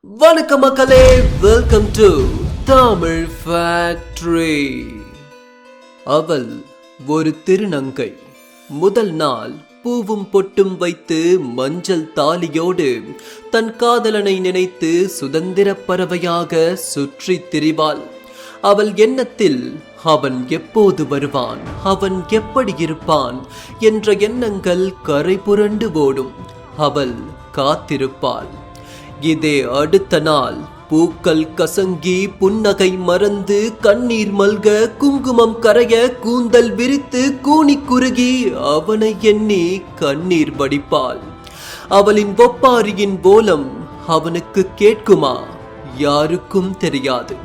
வணக்கம் மக்களே, welcome to Tamil factory. அவள் ஒரு திருநங்கை. முதல் நாள் பூவும் பொட்டும் வைத்து மஞ்சள் தாலியோடு தன் காதலனை நினைத்து சுதந்திர பறவையாக சுற்றி திரிவாள். அவள் எண்ணத்தில் அவன் எப்போது வருவான், அவன் எப்படி இருப்பான் என்ற எண்ணங்கள் கரை புரண்டு ஓடும். அவள் காத்திருப்பாள். இதே அடுத்த நாள் பூக்கள் கசங்கி புன்னகை மறந்து கண்ணீர் மல்க குங்குமம் கரைய கூந்தல் விரித்து கூனி குறுகி அவனை எண்ணி கண்ணீர் வடிப்பாள். அவளின் ஒப்பாரியின் போலம் அவனுக்கு கேட்குமா? யாருக்கும் தெரியாது.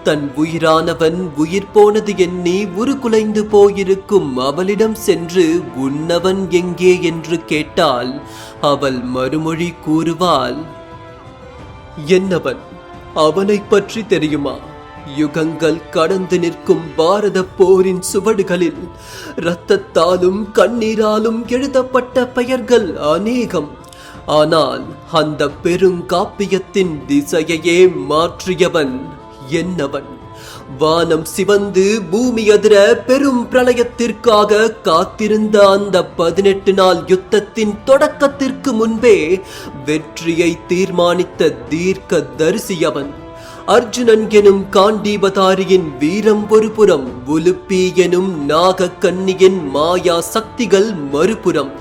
தன் உயிரானவன் உயிர் போனது எண்ணி உருகுலைந்து போயிருக்கும் அவளிடம் சென்று உன்னவன் எங்கே என்று கேட்டால் அவள் மறுமொழி கூறுவாள், என்னவன்? அவனை பற்றி தெரியுமா? யுகங்கள் கடந்து நிற்கும் பாரத போரின் சுவடுகளில் இரத்தத்தாலும் கண்ணீராலும் எழுதப்பட்ட பெயர்கள் அநேகம். ஆனால் அந்த பெருங்காப்பியத்தின் திசையையே மாற்றியவன் என்னவன்? வானம் சிவந்து பூமி அதிர பெரும் பிரளயத்திற்காக காத்திருந்த அந்த 18 நாள் யுத்தத்தின் தொடக்கத்திற்கு முன்பே வெற்றியை தீர்மானித்த தீர்க்க தரிசியவன். அர்ஜுனன் எனும் காண்டீபதாரியின் வீரம் ஒரு புறம், உலுப்பி எனும் நாக கன்னியின் மாயா சக்திகள் மறுபுறம்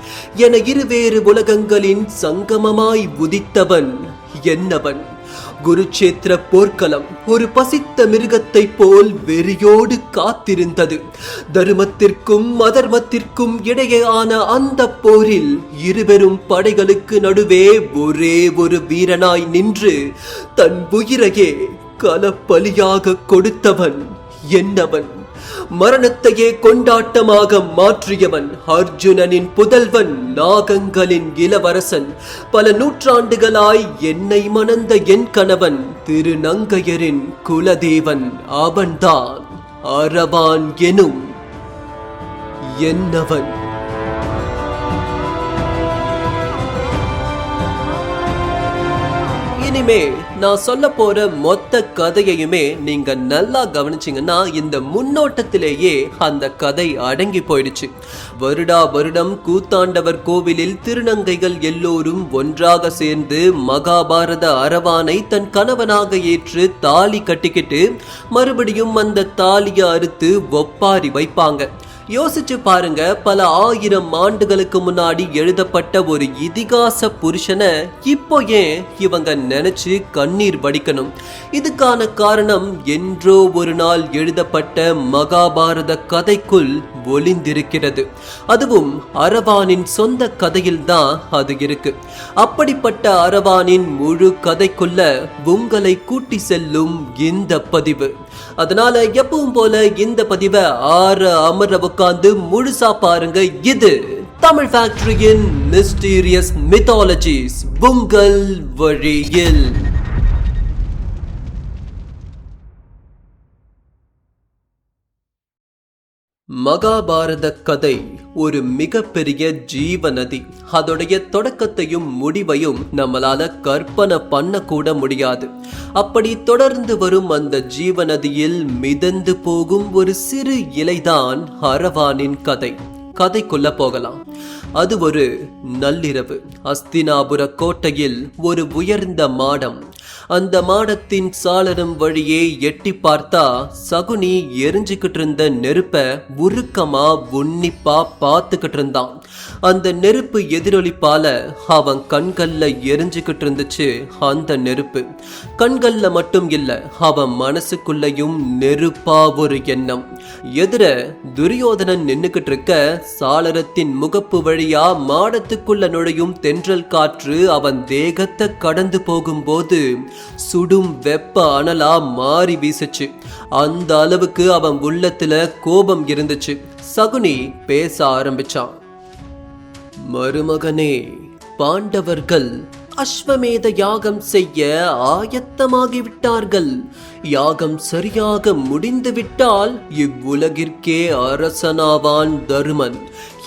என இருவேறு உலகங்களின் சங்கமமாய் உதித்தவன் என்னவன்? குருச்சேத்திர போர்க்களம் ஒரு பசித்த மிருகத்தை போல் வெறியோடு காத்திருந்தது. தர்மத்திற்கும் அதர்மத்திற்கும் இடையேயான அந்த போரில் இருவரும் படைகளுக்கு நடுவே ஒரே ஒரு வீரனாய் நின்று தன் உயிரையே களப்பலியாக கொடுத்தவன் என்னவன்? மரணத்தையே கொண்டாட்டமாக மாற்றியவன் அர்ஜுனனின் புதல்வன், நாகங்களின் இளவரசன், பல நூற்றாண்டுகளாய் என்னை மணந்த என் கணவன், திருநங்கையரின் குலதேவன். அவன்தான் அரவான் எனும் என்னவன். இனிமே நான் சொல்ல போற மொத்த கதையையுமே நீங்க நல்லா கவனிச்சீங்கன்னா இந்த முன்னோட்டத்திலேயே அந்த கதை அடங்கி போயிடுச்சு. வருடா வருடம் கூத்தாண்டவர் கோவிலில் திருநங்கைகள் எல்லோரும் ஒன்றாக சேர்ந்து மகாபாரத அரவானை தன் கணவனாக ஏற்று தாலி கட்டிக்கிட்டு மறுபடியும் அந்த தாலியை அறுத்து ஒப்பாரி வைப்பாங்க. யோசிச்சு பாருங்க, பல ஆயிரம் ஆண்டுகளுக்கு முன்னாடி எழுதப்பட்ட ஒரு இதிகாச புருஷனை இப்போ ஏன் இவங்க நினைச்சு கண்ணீர் வடிக்கணும்? இதுக்கான காரணம் என்றோ ஒரு நாள் எழுதப்பட்ட மகாபாரத கதைக்குள் ஒளிந்திருக்கிறது. அதுவும் அரவானின் சொந்த கதையில் தான் அது இருக்கு. அப்படிப்பட்ட அரவானின் முழு கதைக்குள்ள உங்களை கூட்டி செல்லும் இந்த பதிவு. அதனால எப்பவும் போல இந்த பதிவை அமர உட்கார்ந்து முழுசா பாருங்க. இது தமிழ் ஃபேக்டரியின் மிஸ்டீரியஸ் மித்தாலஜிஸ் உங்கள் வழியில். மகாபாரத கதை ஒரு மிகப்பெரிய ஜீவநதி. அதோடைய தொடக்கத்தையும் முடிவையும் நம்மளால கற்பனை பண்ண கூட முடியாது. அப்படி தொடர்ந்து வரும் அந்த ஜீவநதியில் மிதந்து போகும் ஒரு சிறு இலைதான் அரவானின் கதை. கதைக்குள்ள போகலாம். அது ஒரு நள்ளிரவு. அஸ்தினாபுர கோட்டையில் ஒரு உயர்ந்த மாடம். அந்த மாடத்தின் சாளரம் வழியே எட்டி பார்த்தா சகுனி எரிஞ்சுக்கிட்டு இருந்த நெருப்ப உருக்கமா உன்னிப்பா பார்த்துக்கிட்டு இருந்தான். அந்த நெருப்பு எதிரொலிப்பால அவன் கண்கள்ல எரிஞ்சுக்கிட்டு இருந்துச்சு. அந்த நெருப்பு கண்கள்ல மட்டும் இல்ல, அவன் மனசுக்குள்ளையும் நெருப்பா ஒரு எண்ணம். எதிர துரியோதனன் நின்னுக்கிட்டு இருக்க சாளரத்தின் முகப்பு வழியா மாடத்துக்குள்ள நுழையும் தென்றல் காற்று அவன் தேகத்தை கடந்து போகும்போது சுடும் வெப்ப அனலா மாறி வீசுச்சு. அந்த அளவுக்கு அவன் உள்ளத்துல கோபம் இருந்துச்சு. சகுனி பேச ஆரம்பிச்சான். மருமகனே, பாண்டவர்கள் அஸ்வமேத யாகம் செய்ய ஆயத்தமாகிவிட்டார்கள். யாகம் சரியாக முடிந்துவிட்டால் இவ்வுலகிற்கே அரசனாவான் தருமன்.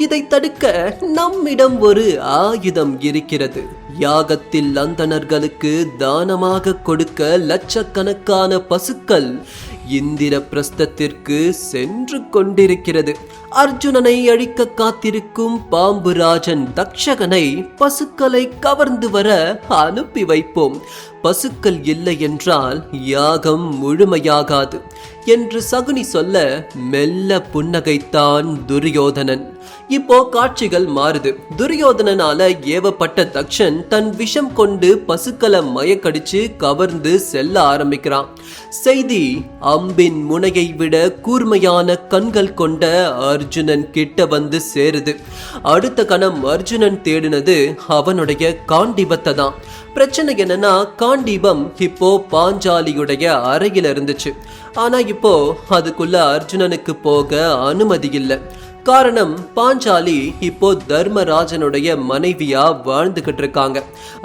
இதை தடுக்க நம்மிடம் ஒரு ஆயுதம் இருக்கிறது. யாகத்தில் அந்தணர்களுக்கு தானமாக கொடுக்க லட்சக்கணக்கான பசுக்கள் இந்திர பிரஸ்தத்திற்கு சென்று கொண்டிருக்கிறது. அர்ஜுனனை அழிக்க காத்திருக்கும் பாம்பு ராஜன் தக்ஷகனை பசுக்களை கவர்ந்து வர அனுப்பி வைப்போம். பசுக்கள் இல்லை என்றால் யாகம் முழுமையாகாது என்று சகுனி சொல்ல மெல்ல புன்னகைத்தான் துரியோதனன். இப்போ காட்சிகள் மாறுது. துரியோதனனால ஏவப்பட்ட தக்ஷன் தன் விஷம் கொண்டு பசுக்களை மயக்கடிச்சு கவர்ந்து செல்ல ஆரம்பிக்கிறான். செய்தி அம்பின் முனையை விட கூர்மையான கண்கள் கொண்ட அர்ஜுனன் கிட்ட வந்து சேருது. அடுத்த கணம் அர்ஜுனன் தேடினது அவனுடைய காண்டீபத்தை தான். பிரச்சனை என்னன்னா, காண்டீபம் இப்போ பாஞ்சாலியுடைய அறையில் இருந்துச்சு. ஆனா இப்போ அதுக்குள்ள அர்ஜுனனுக்கு போக அனுமதி இல்லை. காரணம், பாஞ்சாலி இப்போ தர்மராஜனுடைய மனைவியா வாழ்ந்துகிட்டு இருக்காங்க.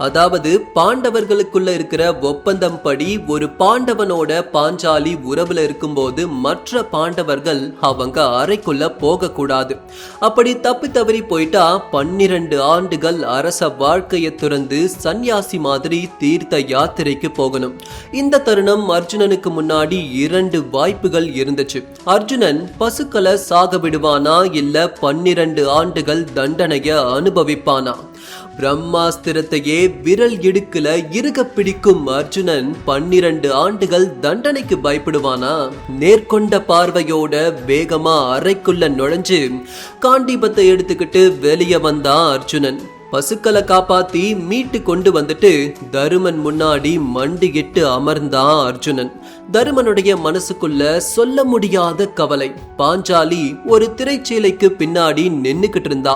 அதாவது பாண்டவர்களுக்குள்ள இருக்கிற ஒப்பந்தம் படி ஒரு பாண்டவனோட பாஞ்சாலி உறவுல இருக்கும்போது மற்ற பாண்டவர்கள் அவங்க அறைக்குள்ள போக கூடாது. அப்படி தப்பி தவறி போயிட்டா 12 ஆண்டுகள் அரச வாழ்க்கையை துறந்து சன்னியாசி மாதிரி தீர்த்த யாத்திரைக்கு போகணும். இந்த தருணம் அர்ஜுனனுக்கு முன்னாடி 2 வாய்ப்புகள் இருந்துச்சு. அர்ஜுனன் பசுக்களை சாக விடுவானா, இல்ல 12 ஆண்டுகள் தண்டனைய அனுபவிப்பானா? பிரம்மாஸ்திரத்தையே விரல் இடுக்குல இருக பிடிக்கும் அர்ஜுனன் 12 ஆண்டுகள் தண்டனைக்கு பயப்படுவானா? நேர்கொண்ட பார்வையோட வேகமா அறைக்குள்ள நுழைஞ்சு காண்டீபத்தை எடுத்துக்கிட்டு வெளியே வந்தான் அர்ஜுனன். பசுக்களை காப்பாத்தி மீட்டு கொண்டு வந்துட்டு தருமன் முன்னாடி மண்டிகிட்டு அமர்ந்தான் அர்ஜுனன். தருமனுடைய மனசுக்குள்ள சொல்ல முடியாத கவலை. பாஞ்சாலி ஒரு திரைச்சீலைக்கு பின்னாடி நின்னுக்கிட்டு இருந்தா.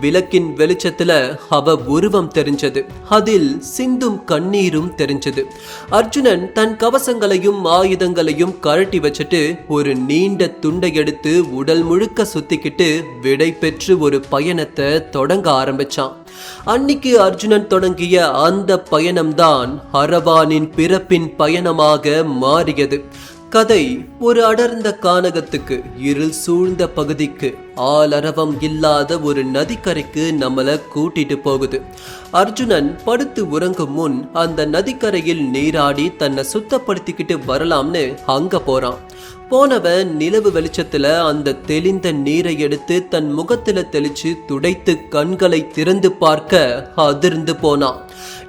விளக்கின் வெளிச்சத்துல அவ உருவம் தெரிஞ்சது. அதில் சிந்தும் கண்ணீரும் தெரிஞ்சது. அர்ஜுனன் தன் கவசங்களையும் ஆயுதங்களையும் கழட்டி வச்சுட்டு ஒரு நீண்ட துண்டை எடுத்து உடல் முழுக்க சுத்திக்கிட்டு விடை பெற்று ஒரு பயணத்தை தொடங்க ஆரம்பிச்சான். அன்னைக்கு அர்ஜுனன் தொடங்கிய அந்த பயணம்தான் அரவானின் பிறப்பின் பயணமாக மாறியது. கதை ஒரு அடர்ந்த கானகத்துக்கு, இருள் சூழ்ந்த பகுதிக்கு, ஆளரவம் இல்லாத ஒரு நதிக்கரைக்கு நம்மள கூட்டிட்டு போகுது. அர்ஜுனன் படுத்து உறங்கும் முன் அந்த நதிக்கரையில் நீராடி தன்னை சுத்தப்படுத்திக்கிட்டு வரலாம்னு அங்க போறான். போனவன் நிலவு வெளிச்சத்துல அந்த தெளிந்த நீரை எடுத்து தன் முகத்துல தெளிச்சு துடைத்து கண்களை திறந்து பார்க்க அதிர்ந்து போனான்.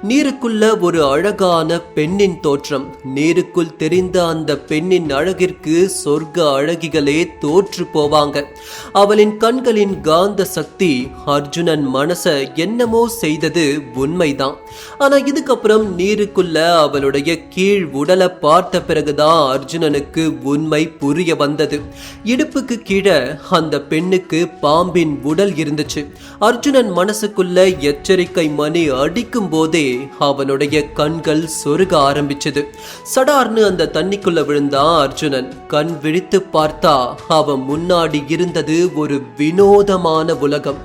நீருக்குள்ள ஒரு அழகான பெண்ணின் தோற்றம். நீருக்குள் தெரிந்த அந்த பெண்ணின் அழகிற்கு சொர்க்க அழகிகளே தோற்று போவாங்க. அவளின் கண்களின் காந்த சக்தி அர்ஜுனன் மனச என்னமோ செய்தது உண்மைதான். ஆனா இதுக்கப்புறம் நீருக்குள்ள அவளுடைய கீழ் உடலை பார்த்த பிறகுதான் அர்ஜுனனுக்கு உண்மை புரிய வந்தது. இடுப்புக்கு கீழே அந்த பெண்ணுக்கு பாம்பின் உடல் இருந்துச்சு. அர்ஜுனன் மனசுக்குள்ள எச்சரிக்கை மணி அடிக்கும் போதே அவனுடைய கண்கள் சொருக ஆரம்பிச்சது. சடார்னு அந்த தண்ணிக்குள்ள விழுந்தான் அர்ஜுனன். கண் விழித்து பார்த்தா அவன் முன்னாடி இருந்தது ஒரு வினோதமான உலகம்.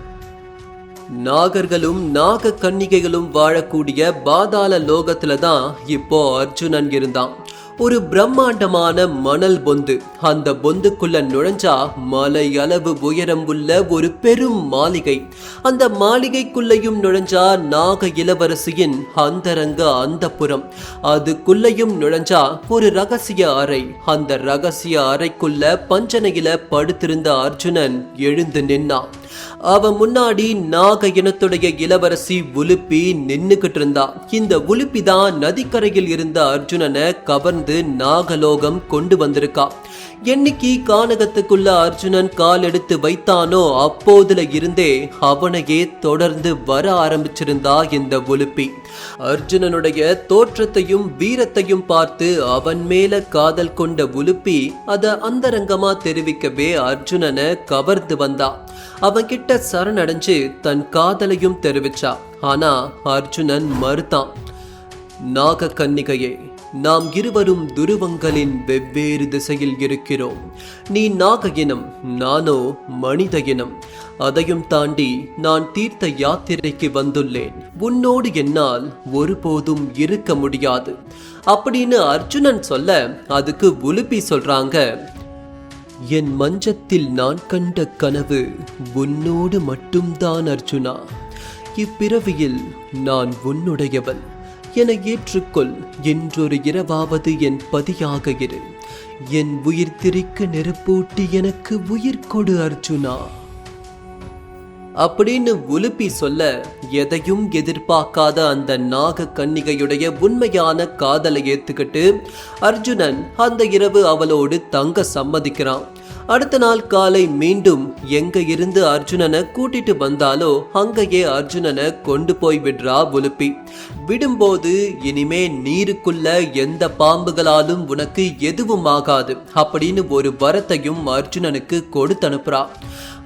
நாகர்களும் நாக கன்னிகைகளும் வாழக்கூடிய பாதாள லோகத்துல தான் இப்போ அர்ஜுனன் இருந்தான். ஒரு பிரம்மாண்டமான மணல் பொந்து. அந்த பொந்துக்குள்ள நுழைஞ்சா மலை அளவு உயரம் உள்ள ஒரு பெரும் மாளிகை. அந்த மாளிகைக்குள்ளையும் நுழைஞ்சா நாக இளவரசியின் அந்தரங்க அந்தப்புறம். அதுக்குள்ளையும் நுழைஞ்சா ஒரு ரகசிய அறை. அந்த ரகசிய அறைக்குள்ள பஞ்சனையில படுத்திருந்த அர்ஜுனன் எழுந்து நின்னான். அவன் முன்னாடி நாக இனத்துடைய இளவரசி உலுப்பி நின்னுகிட்டு இருந்தா. இந்த உலுப்பி தான் நதிக்கரையில் இருந்த அர்ஜுனனை கவர்ந்து நாகலோகம் கொண்டு வந்திருக்கா. என்னைக்கு கானகத்துக்குள்ள அர்ஜுனன் கால் எடுத்து வைத்தானோ அப்போதுல இருந்தே அவனையே தொடர்ந்து வர ஆரம்பிச்சிருந்தா இந்த உலுப்பி. அர்ஜுனனுடைய தோற்றத்தையும் வீரத்தையும் பார்த்து அவன் மேல காதல் கொண்ட உலுப்பி அத அந்தரங்கமா தெரிவிக்கவே அர்ஜுனனை கவர்ந்து வந்தா. அவன் கிட்ட சரணடைஞ்சு தன் காதலையும் தெரிவிச்சா. ஆனா அர்ஜுனன் மறுத்தான். நாக கன்னிகையே, நாம் இருவரும் துருவங்களின் வெவ்வேறு திசையில் இருக்கிறோம். நீ நாக இனம், நானோ மனித இனம். அதையும் தாண்டி நான் தீர்த்த யாத்திரைக்கு வந்துள்ளேன். உன்னோடு என்னால் ஒருபோதும் இருக்க முடியாது அப்படின்னு அர்ஜுனன் சொல்ல, அதுக்கு உலுப்பி சொல்றாங்க, என் மஞ்சத்தில் நான் கண்ட கனவு உன்னோடு மட்டும்தான் அர்ஜுனா. இப்பிறவியில் நான் உன்னுடையவள் என ஏற்றுக்கொள். இன்றொரு இரவாவது என் பதியாக இரு. என் உயிர் திரிக்க நெருப்பூட்டி எனக்கு உயிர் கொடு அர்ஜுனா அப்படின்னு உலுப்பி சொல்ல, எதையும் எதிர்பார்க்காத அந்த நாக கன்னிகையுடைய உண்மையான காதலை ஏத்துக்கிட்டு அர்ஜுனன் அந்த இரவு அவளோடு தங்க சம்மதிக்கிறான். அடுத்த நாள் காலை மீண்டும் எங்க இருந்து அர்ஜுனனை கூட்டிட்டு வந்தாலோ அங்கேயே அர்ஜுனனை கொண்டு போய் விடுறா உலுப்பி. விடும்போது, இனிமே நீருக்குள்ள எந்த பாம்புகளாலும் உனக்கு எதுவும் ஆகாது அப்படின்னு ஒரு வரத்தையும் அர்ஜுனனுக்கு கொடுத்து அனுப்புறா.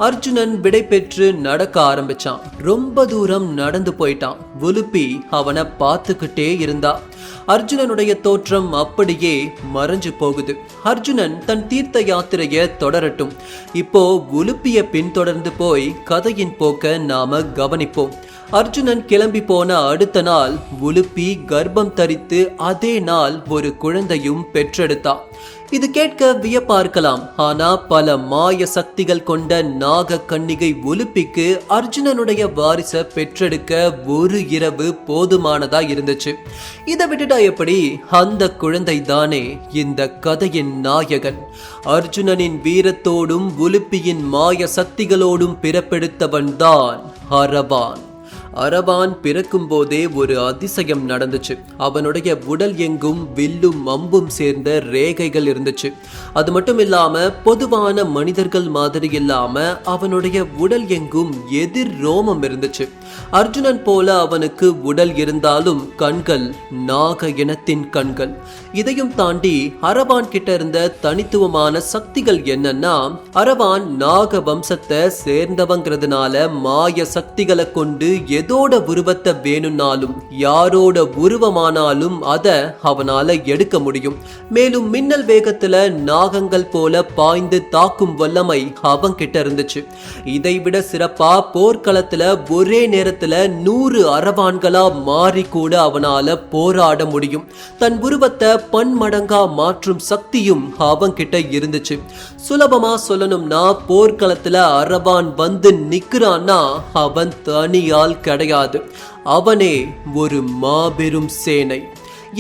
அர்ஜுனன் விடை பெற்று நடக்க ஆரம்பிச்சான். ரொம்ப தூரம் நடந்து போயிட்டான். உலுப்பி அவனை பார்த்துக்கிட்டே இருந்தா. அர்ஜுனனுடைய தோற்றம் அப்படியே மறைஞ்சு போகுது. அர்ஜுனன் தன் தீர்த்த யாத்திரையை தொடரட்டும். இப்போ உலுப்பிய பின்தொடர்ந்து போய் கதையின் போக்க நாம கவனிப்போம். அர்ஜுனன் கிளம்பி போன அடுத்த நாள் உலுப்பி கர்ப்பம் தரித்து அதே நாள் ஒரு குழந்தையும் பெற்றெடுத்தா. இது கேட்க வியப்பார்க்கலாம். ஆனா பல மாய சக்திகள் கொண்ட நாக கன்னிகை உலுப்பிக்கு அர்ஜுனனுடைய வாரிச பெற்றெடுக்க ஒரு இரவு போதுமானதா இருந்துச்சு. இதை விட்டுட்டா எப்படி? அந்த குழந்தை தானே இந்த கதையின் நாயகன். அர்ஜுனனின் வீரத்தோடும் உலுப்பியின் மாய சக்திகளோடும் பிறப்பெடுத்தவன் தான் அரவான். அரவான் பிறக்கும் போதே ஒரு அதிசயம் நடந்துச்சு. அவனுடைய உடல் எங்கும் வில்லும் அம்பும் சேர்ந்த ரேகைகள் இருந்துச்சு. அது மட்டும் இல்லாம பொதுவான மனிதர்கள் மாதிரி இல்லாம அவனுடைய உடல் எங்கும் எதிர் ரோமம் இருந்துச்சு. அர்ஜுனன் போல அவனுக்கு உடல் இருந்தாலும் கண்கள் நாக இனத்தின் கண்கள். இதையும் தாண்டி அரவான் கிட்ட இருந்த தனித்துவமான சக்திகள் என்னன்னா, அரவான் நாக வம்சத்தை சேர்ந்தவங்கிறதுனால மாய சக்திகளை கொண்டு எதோட உருவத்தை வேணும்னாலும் யாரோட உருவமானாலும் அத அவனால எடுக்க முடியும். மேலும் மின்னல் வேகத்துல நாகங்கள் போல பாய்ந்து தாக்கும் வல்லமை அவன் கிட்ட இருந்துச்சு. இதைவிட சிறப்பா போர்க்களத்துல ஒரே நேரத்துல 100 அரவான்களா மாறி கூட அவனால போராட முடியும். தன் உருவத்தை பன்மடங்கா மாற்றும் சக்தியும் அவன் கிட்ட இருந்துச்சு. சுலபமா சொல்லணும்னா, போர்க்களத்துல அரவான் வந்து நிக்கிறான்னா அவன் தனியால் கிடையாது. அவனே ஒரு மாபெரும் சேனை.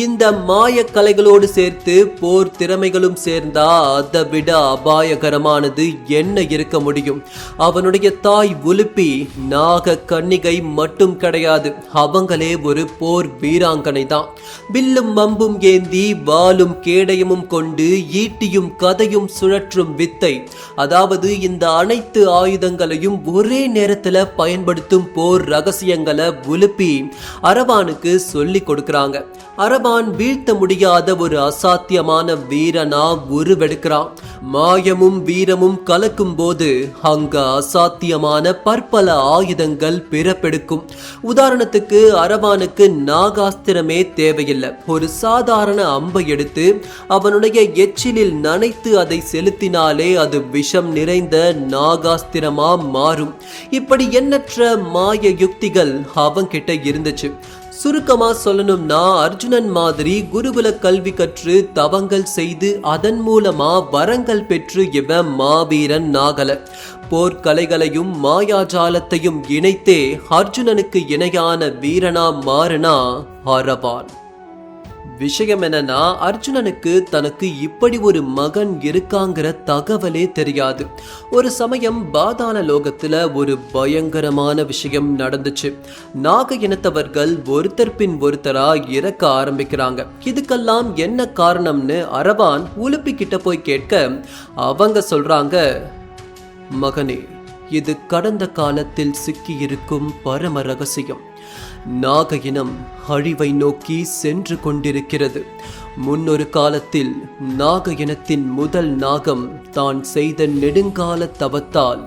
இந்த மாய கலைகளோடு சேர்த்து போர் திறமைகளும் சேர்ந்தா அதை விட அபாயகரமானது என்ன இருக்க முடியும்? அவனுடைய தாய் உலுப்பி நாக கன்னிகை மட்டும் கிடையாது, அவங்களே ஒரு போர் வீராங்கனை தான். வில்லும் அம்பும் ஏந்தி வாளும் கேடயமும் கொண்டு ஈட்டியும் கதையும் சுழற்றும் வித்தை, அதாவது இந்த அனைத்து ஆயுதங்களையும் ஒரே நேரத்துல பயன்படுத்தும் போர் ரகசியங்களை உலுப்பி அரவானுக்கு சொல்லி கொடுக்கறாங்க. அரவான் வீழ்த்த முடியாத ஒரு அசாத்தியமான வீரனா உருவெடுக்கிறான். மாயமும் வீரமும் கலக்கும் போது அங்க அசாத்தியமான பற்பல ஆயுதங்கள் பிறப்பெடுக்கும். உதாரணத்துக்கு அரவானுக்கு நாகாஸ்திரமே தேவையில்லை. ஒரு சாதாரண அம்பை எடுத்து அவனுடைய எச்சிலில் நனைத்து அதை செலுத்தினாலே அது விஷம் நிறைந்த நாகாஸ்திரமா மாறும். இப்படி எண்ணற்ற மாய யுக்திகள் அவன்கிட்ட இருந்துச்சு. சுருக்கமா சொல்லணும்னா, அர்ஜுனன் மாதிரி குருகுல கல்வி கற்று தவங்கள் செய்து அதன் மூலமா வரங்கள் பெற்று இவன் மாவீரன் நாகல. போர்க்கலைகளையும் மாயாஜாலத்தையும் இணைத்தே அர்ஜுனனுக்கு இணையான வீரனா மாறினா அரவான். விஷயம் என்னன்னா, அர்ஜுனனுக்கு தனக்கு இப்படி ஒரு மகன் இருக்காங்கிற தகவலே தெரியாது. ஒரு சமயம் பாதாள லோகத்துல ஒரு பயங்கரமான விஷயம் நடந்துச்சு. நாக இனத்தவர்கள் ஒருத்தர் பின் ஒருத்தரா இறக்க ஆரம்பிக்கிறாங்க. இதுக்கெல்லாம் என்ன காரணம்னு அரவான் உலுப்பி கிட்ட போய் கேட்க அவங்க சொல்றாங்க, மகனே, இது கடந்த காலத்தில் சிக்கியிருக்கும் பரம ரகசியம். நாக இனம் அழிவை நோக்கி சென்று கொண்டிருக்கிறது. முன்னொரு காலத்தில் நாக இனத்தின் முதல் நாகம் தான் செய்த நெடுங்கால தவத்தால்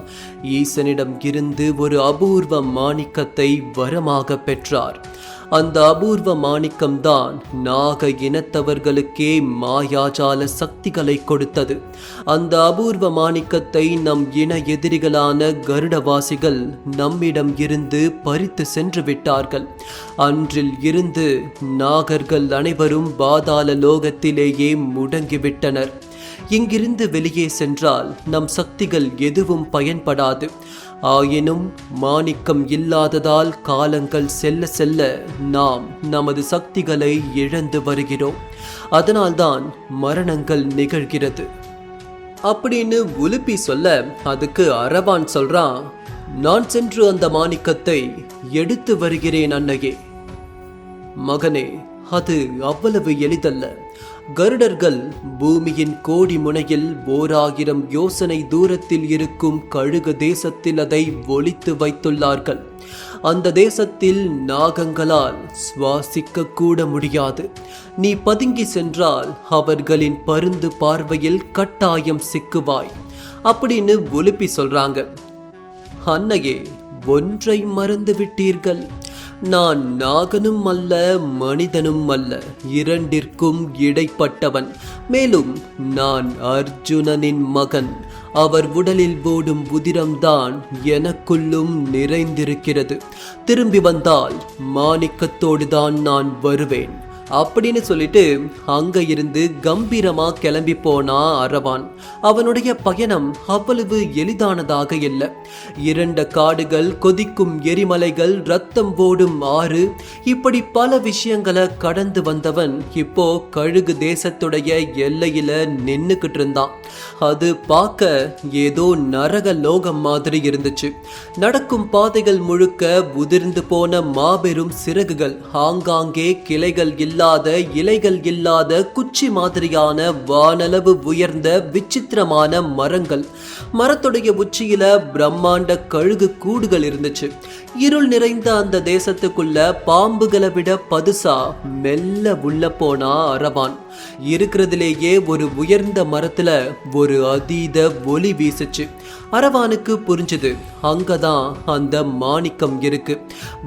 ஈசனிடம் இருந்து ஒரு அபூர்வ மாணிக்கத்தை வரமாக பெற்றார். அந்த அபூர்வ மாணிக்கம்தான் நாக இனத்தவர்களுக்கே மாயாஜால சக்திகளை கொடுத்தது. அந்த அபூர்வ மாணிக்கத்தை நம் இன எதிரிகளான கருடவாசிகள் நம்மிடம் இருந்து பறித்து சென்று விட்டார்கள். அன்றில் இருந்து நாகர்கள் அனைவரும் பாதாள லோகத்திலேயே முடங்கிவிட்டனர். இங்கிருந்து வெளியே சென்றால் நம் சக்திகள் எதுவும் பயன்படாது. ஆயினும் மாணிக்கம் இல்லாததால் காலங்கள் செல்ல செல்ல நாம் நமது சக்திகளை இழந்து வருகிறோம். அதனால்தான் மரணங்கள் நிகழ்கிறது அப்படின்னு உலுப்பி சொல்ல, அதுக்கு அரவான் சொல்றான், நான் சென்று அந்த மாணிக்கத்தை எடுத்து வருகிறேன் அன்னையே. மகனே, அது அவ்வளவு எளிதல்ல. கருடர்கள் பூமியின் கோடி முனையில் 1000 யோசனை தூரத்தில் இருக்கும் கழுகு தேசத்தில் அதை ஒளித்து வைத்துள்ளார்கள். அந்த தேசத்தில் நாகங்களால் சுவாசிக்க கூட முடியாது. நீ பதுங்கி சென்றால் அவர்களின் பருந்து பார்வையில் கட்டாயம் சிக்குவாய் அப்படின்னு ஒலுப்பி சொல்றாங்க. அன்னையே, ஒன்றை மறந்து விட்டீர்கள். நான் நாகனும் அல்ல, மனிதனும் அல்ல, இரண்டிற்கும் இடைப்பட்டவன். மேலும் நான் அர்ஜுனனின் மகன். அவர் உடலில் ஓடும் உதிரம்தான் எனக்குள்ளும் நிறைந்திருக்கிறது. திரும்பி வந்தால் மாணிக்கத்தோடு தான் நான் வருவேன் அப்படின்னு சொல்லிட்டு அங்க இருந்து கம்பீரமா கிளம்பி போனா அரவான். அவனுடைய பயணம் அவ்வளவு எளிதானதாக இல்லை. இரண்ட காடுகள், கொதிக்கும் எரிமலைகள், ரத்தம் ஓடும் ஆறு, இப்படி பல விஷயங்களை கடந்து வந்தவன் இப்போ கழுகு தேசத்துடைய எல்லையில நின்னுக்கிட்டு இருந்தான். அது பார்க்க ஏதோ நரக லோகம் மாதிரி இருந்துச்சு. நடக்கும் பாதைகள் முழுக்க உதிர்ந்து போன மாபெரும் சிறகுகள், ஆங்காங்கே கிளைகள் இலைகள் இல்லாத குச்சி மாதிரியான வானளவு உயர்ந்த விசித்திரமான மரங்கள், மரத்துடைய உச்சியில பிரம்மாண்ட கழுகு கூடுகள் இருந்துச்சு. இருள் நிறைந்த அந்த தேசத்துக்குள்ள பாம்புகளை விட பதுசா மெல்ல உள்ள போனா அரவான். இருக்கிறதுலேயே ஒரு உயர்ந்த மரத்துல ஒரு அதீத ஒளி வீசுச்சு. அரவானுக்கு புரிஞ்சது, அங்கதான் அந்த மாணிக்கம் இருக்கு.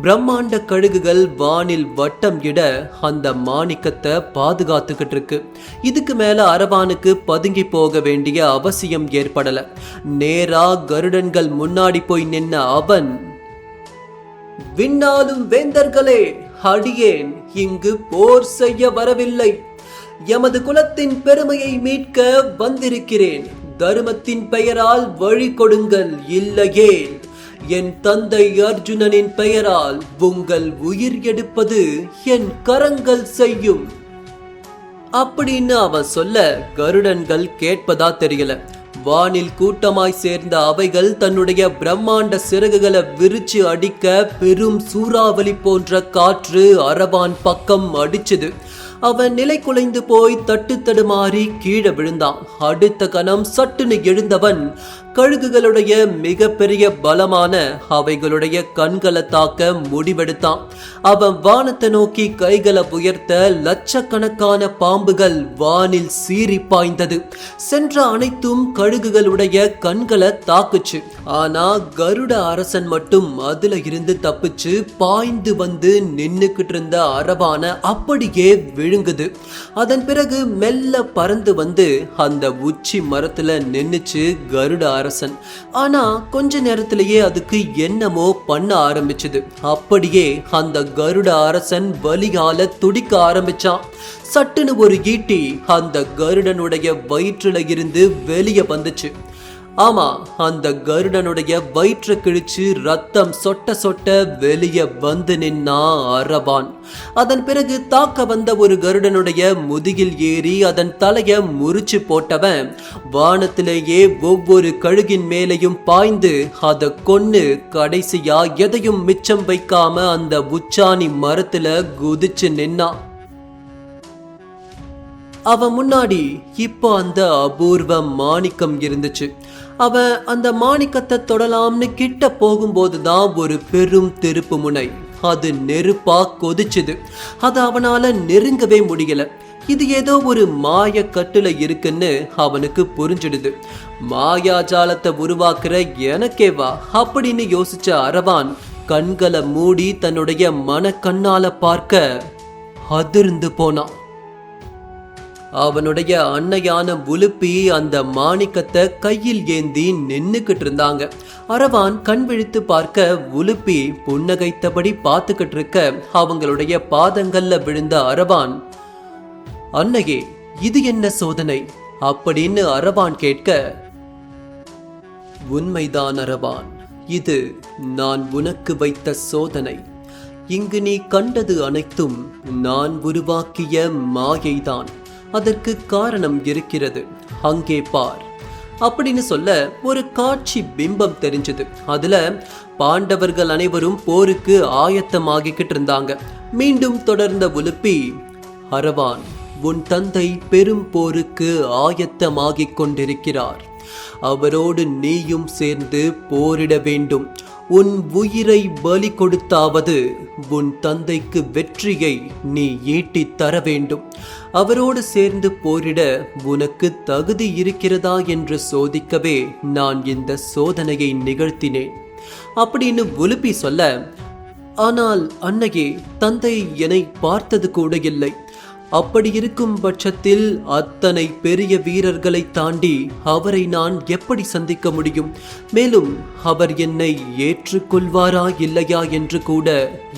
பிரம்மாண்ட கழுகுகள் வானில் வட்டம் இட அந்த மாணிக்கத்தை பாதுகாத்துக்கிட்டு இருக்கு. இதுக்கு மேல அரவானுக்கு பதுங்கி போக வேண்டிய அவசியம் ஏற்படல. நேரா கருடன்கள் முன்னாடி போய் நின்ன அவன், விண்ணாலும் வேந்தர்களே, அடியேன் இங்கு போர் செய்ய வரவில்லை. எமது குலத்தின் பெருமையை மீட்க வந்திருக்கிறேன். தர்மத்தின் பெயரால் வழி கொடுங்கள், இல்லையே என் தந்தை அர்ஜுனனின் பெயரால் உங்கள் உயிர் எடுப்பது என் கரங்கள் செய்யும் அப்படின்னு அவன் சொல்ல கருடன்கள் கேட்பதா தெரியல. வானில் கூட்டமாய் சேர்ந்த அவைகள் தன்னுடைய பிரம்மாண்ட சிறகுகளை விரிச்சு அடிக்க பெரும் சூறாவளி போன்ற காற்று அரவான் பக்கம் அடிச்சது. அவன் நிலை குலைந்து போய் தட்டு தடுமாறி கீழே விழுந்தான். அடுத்த கணம் சட்டுன்னு எழுந்தவன் கழுகுகளுடைய மிகப்பெரிய பலமான அவைகளுடைய கண்களை தாக்க முடிவெடுத்தான். அவன் வானத்தை நோக்கி கைகளை உயர்த்த லட்சக்கணக்கான பாம்புகள் வானில் சீறி பாய்ந்தது. சென்ற அனைத்தும் கழுகுகளுடைய கண்களை தாக்குச்சு. ஆனா கருட அரசன் மட்டும் அதுல இருந்து தப்பிச்சு பாய்ந்து வந்து நின்னுக்கிட்டு இருந்த அரவான அப்படியே விழுங்குது. அதன் பிறகு மெல்ல பறந்து வந்து அந்த உச்சி மரத்துல நின்னுச்சு கருட அரசன். ஆனா கொஞ்ச நேரத்திலேயே அதுக்கு என்னமோ பண்ண ஆரம்பிச்சது. அப்படியே அந்த கருட அரசன் வலியால துடிக்க ஆரம்பிச்சான். சட்டுன்னு ஒரு ஈட்டி அந்த கருடனுடைய வயிற்றுல இருந்து வெளியே வந்துச்சு. ஆமா, அந்த கருடனுடைய வயிற்று கிழிச்சு ரத்தம் சொட்ட சொட்ட வெளியே வந்து நின்னா அரவான். அதன் பிறகு தாக்க வந்த ஒரு கருடனுடைய முதுகில் ஏறி அதன் தலைய முறிச்சு போட்டவன் வானத்திலேயே ஒவ்வொரு கழுகின் மேலையும் பாய்ந்து அதை கொன்னு கடைசியா எதையும் மிச்சம் வைக்காம அந்த உச்சாணி மரத்துல குதிச்சு நின்னான். அவன் முன்னாடி இப்போ அந்த அபூர்வ மாணிக்கம் இருந்துச்சு. அவன் அந்த மாணிக்கத்தை தொடலாம்னு கிட்ட போகும்போதுதான் ஒரு பெரும் திருப்பு முனை. அது நெருப்பா கொதிச்சுது. அது அவனால நெருங்கவே முடியல. இது ஏதோ ஒரு மாய கட்டுல இருக்குன்னு அவனுக்கு புரிஞ்சிடுது. மாயாஜாலத்தை உருவாக்குற எனக்கேவா அப்படின்னு யோசிச்ச அரவான் கண்களை மூடி தன்னுடைய மனக்கண்ணால பார்க்க அதிர்ந்து போனான். அவனுடைய அன்னையான உலுப்பி அந்த மாணிக்கத்தை கையில் ஏந்தி நின்னுக்கிட்டு இருந்தாங்க. அரவான் கண் விழித்து பார்க்க உலுப்பி புன்னகைத்தபடி பார்த்துக்கிட்டு இருக்க அவங்களுடைய பாதங்கள்ல விழுந்த அரவான், அன்னையே, இது என்ன சோதனை அப்படின்னு அரவான் கேட்க, உண்மைதான் அரவான், இது நான் உனக்கு வைத்த சோதனை. இங்கு நீ கண்டது அனைத்தும் நான் உருவாக்கிய மாயைதான். அதற்கு காரணம் இருக்கிறது, அங்கே பார் அப்படின்னு சொல்ல ஒரு காட்சி பிம்பம் தெரிஞ்சது. அதுல பாண்டவர்கள் அனைவரும் போருக்கு ஆயத்தமாகிக்கிட்டு இருந்தாங்க. மீண்டும் தொடர்ந்த உலுப்பி, அரவான், உன் தந்தை பெரும் போருக்கு ஆயத்தமாகிக் கொண்டிருக்கிறார். அவரோடு நீயும் சேர்ந்து போரிட வேண்டும். உன் உயிரை பலி கொடுத்தாவது உன் தந்தைக்கு வெற்றியை நீ ஈட்டித் தர வேண்டும். அவரோடு சேர்ந்து போரிட உனக்கு தகுதி இருக்கிறதா என்று சோதிக்கவே நான் இந்த சோதனையை நிகழ்த்தினேன் அப்படின்னு உலுப்பி சொல்ல, ஆனால் அன்னையே, தந்தை என்னை பார்த்தது கூட இல்லை. அப்படி இருக்கும் பட்சத்தில் அத்தனை பெரிய வீரர்களை தாண்டி அவரை நான் எப்படி சந்திக்க முடியும்? மேலும் அவர் என்னை ஏற்றுக்கொள்வாரா இல்லையா என்று கூட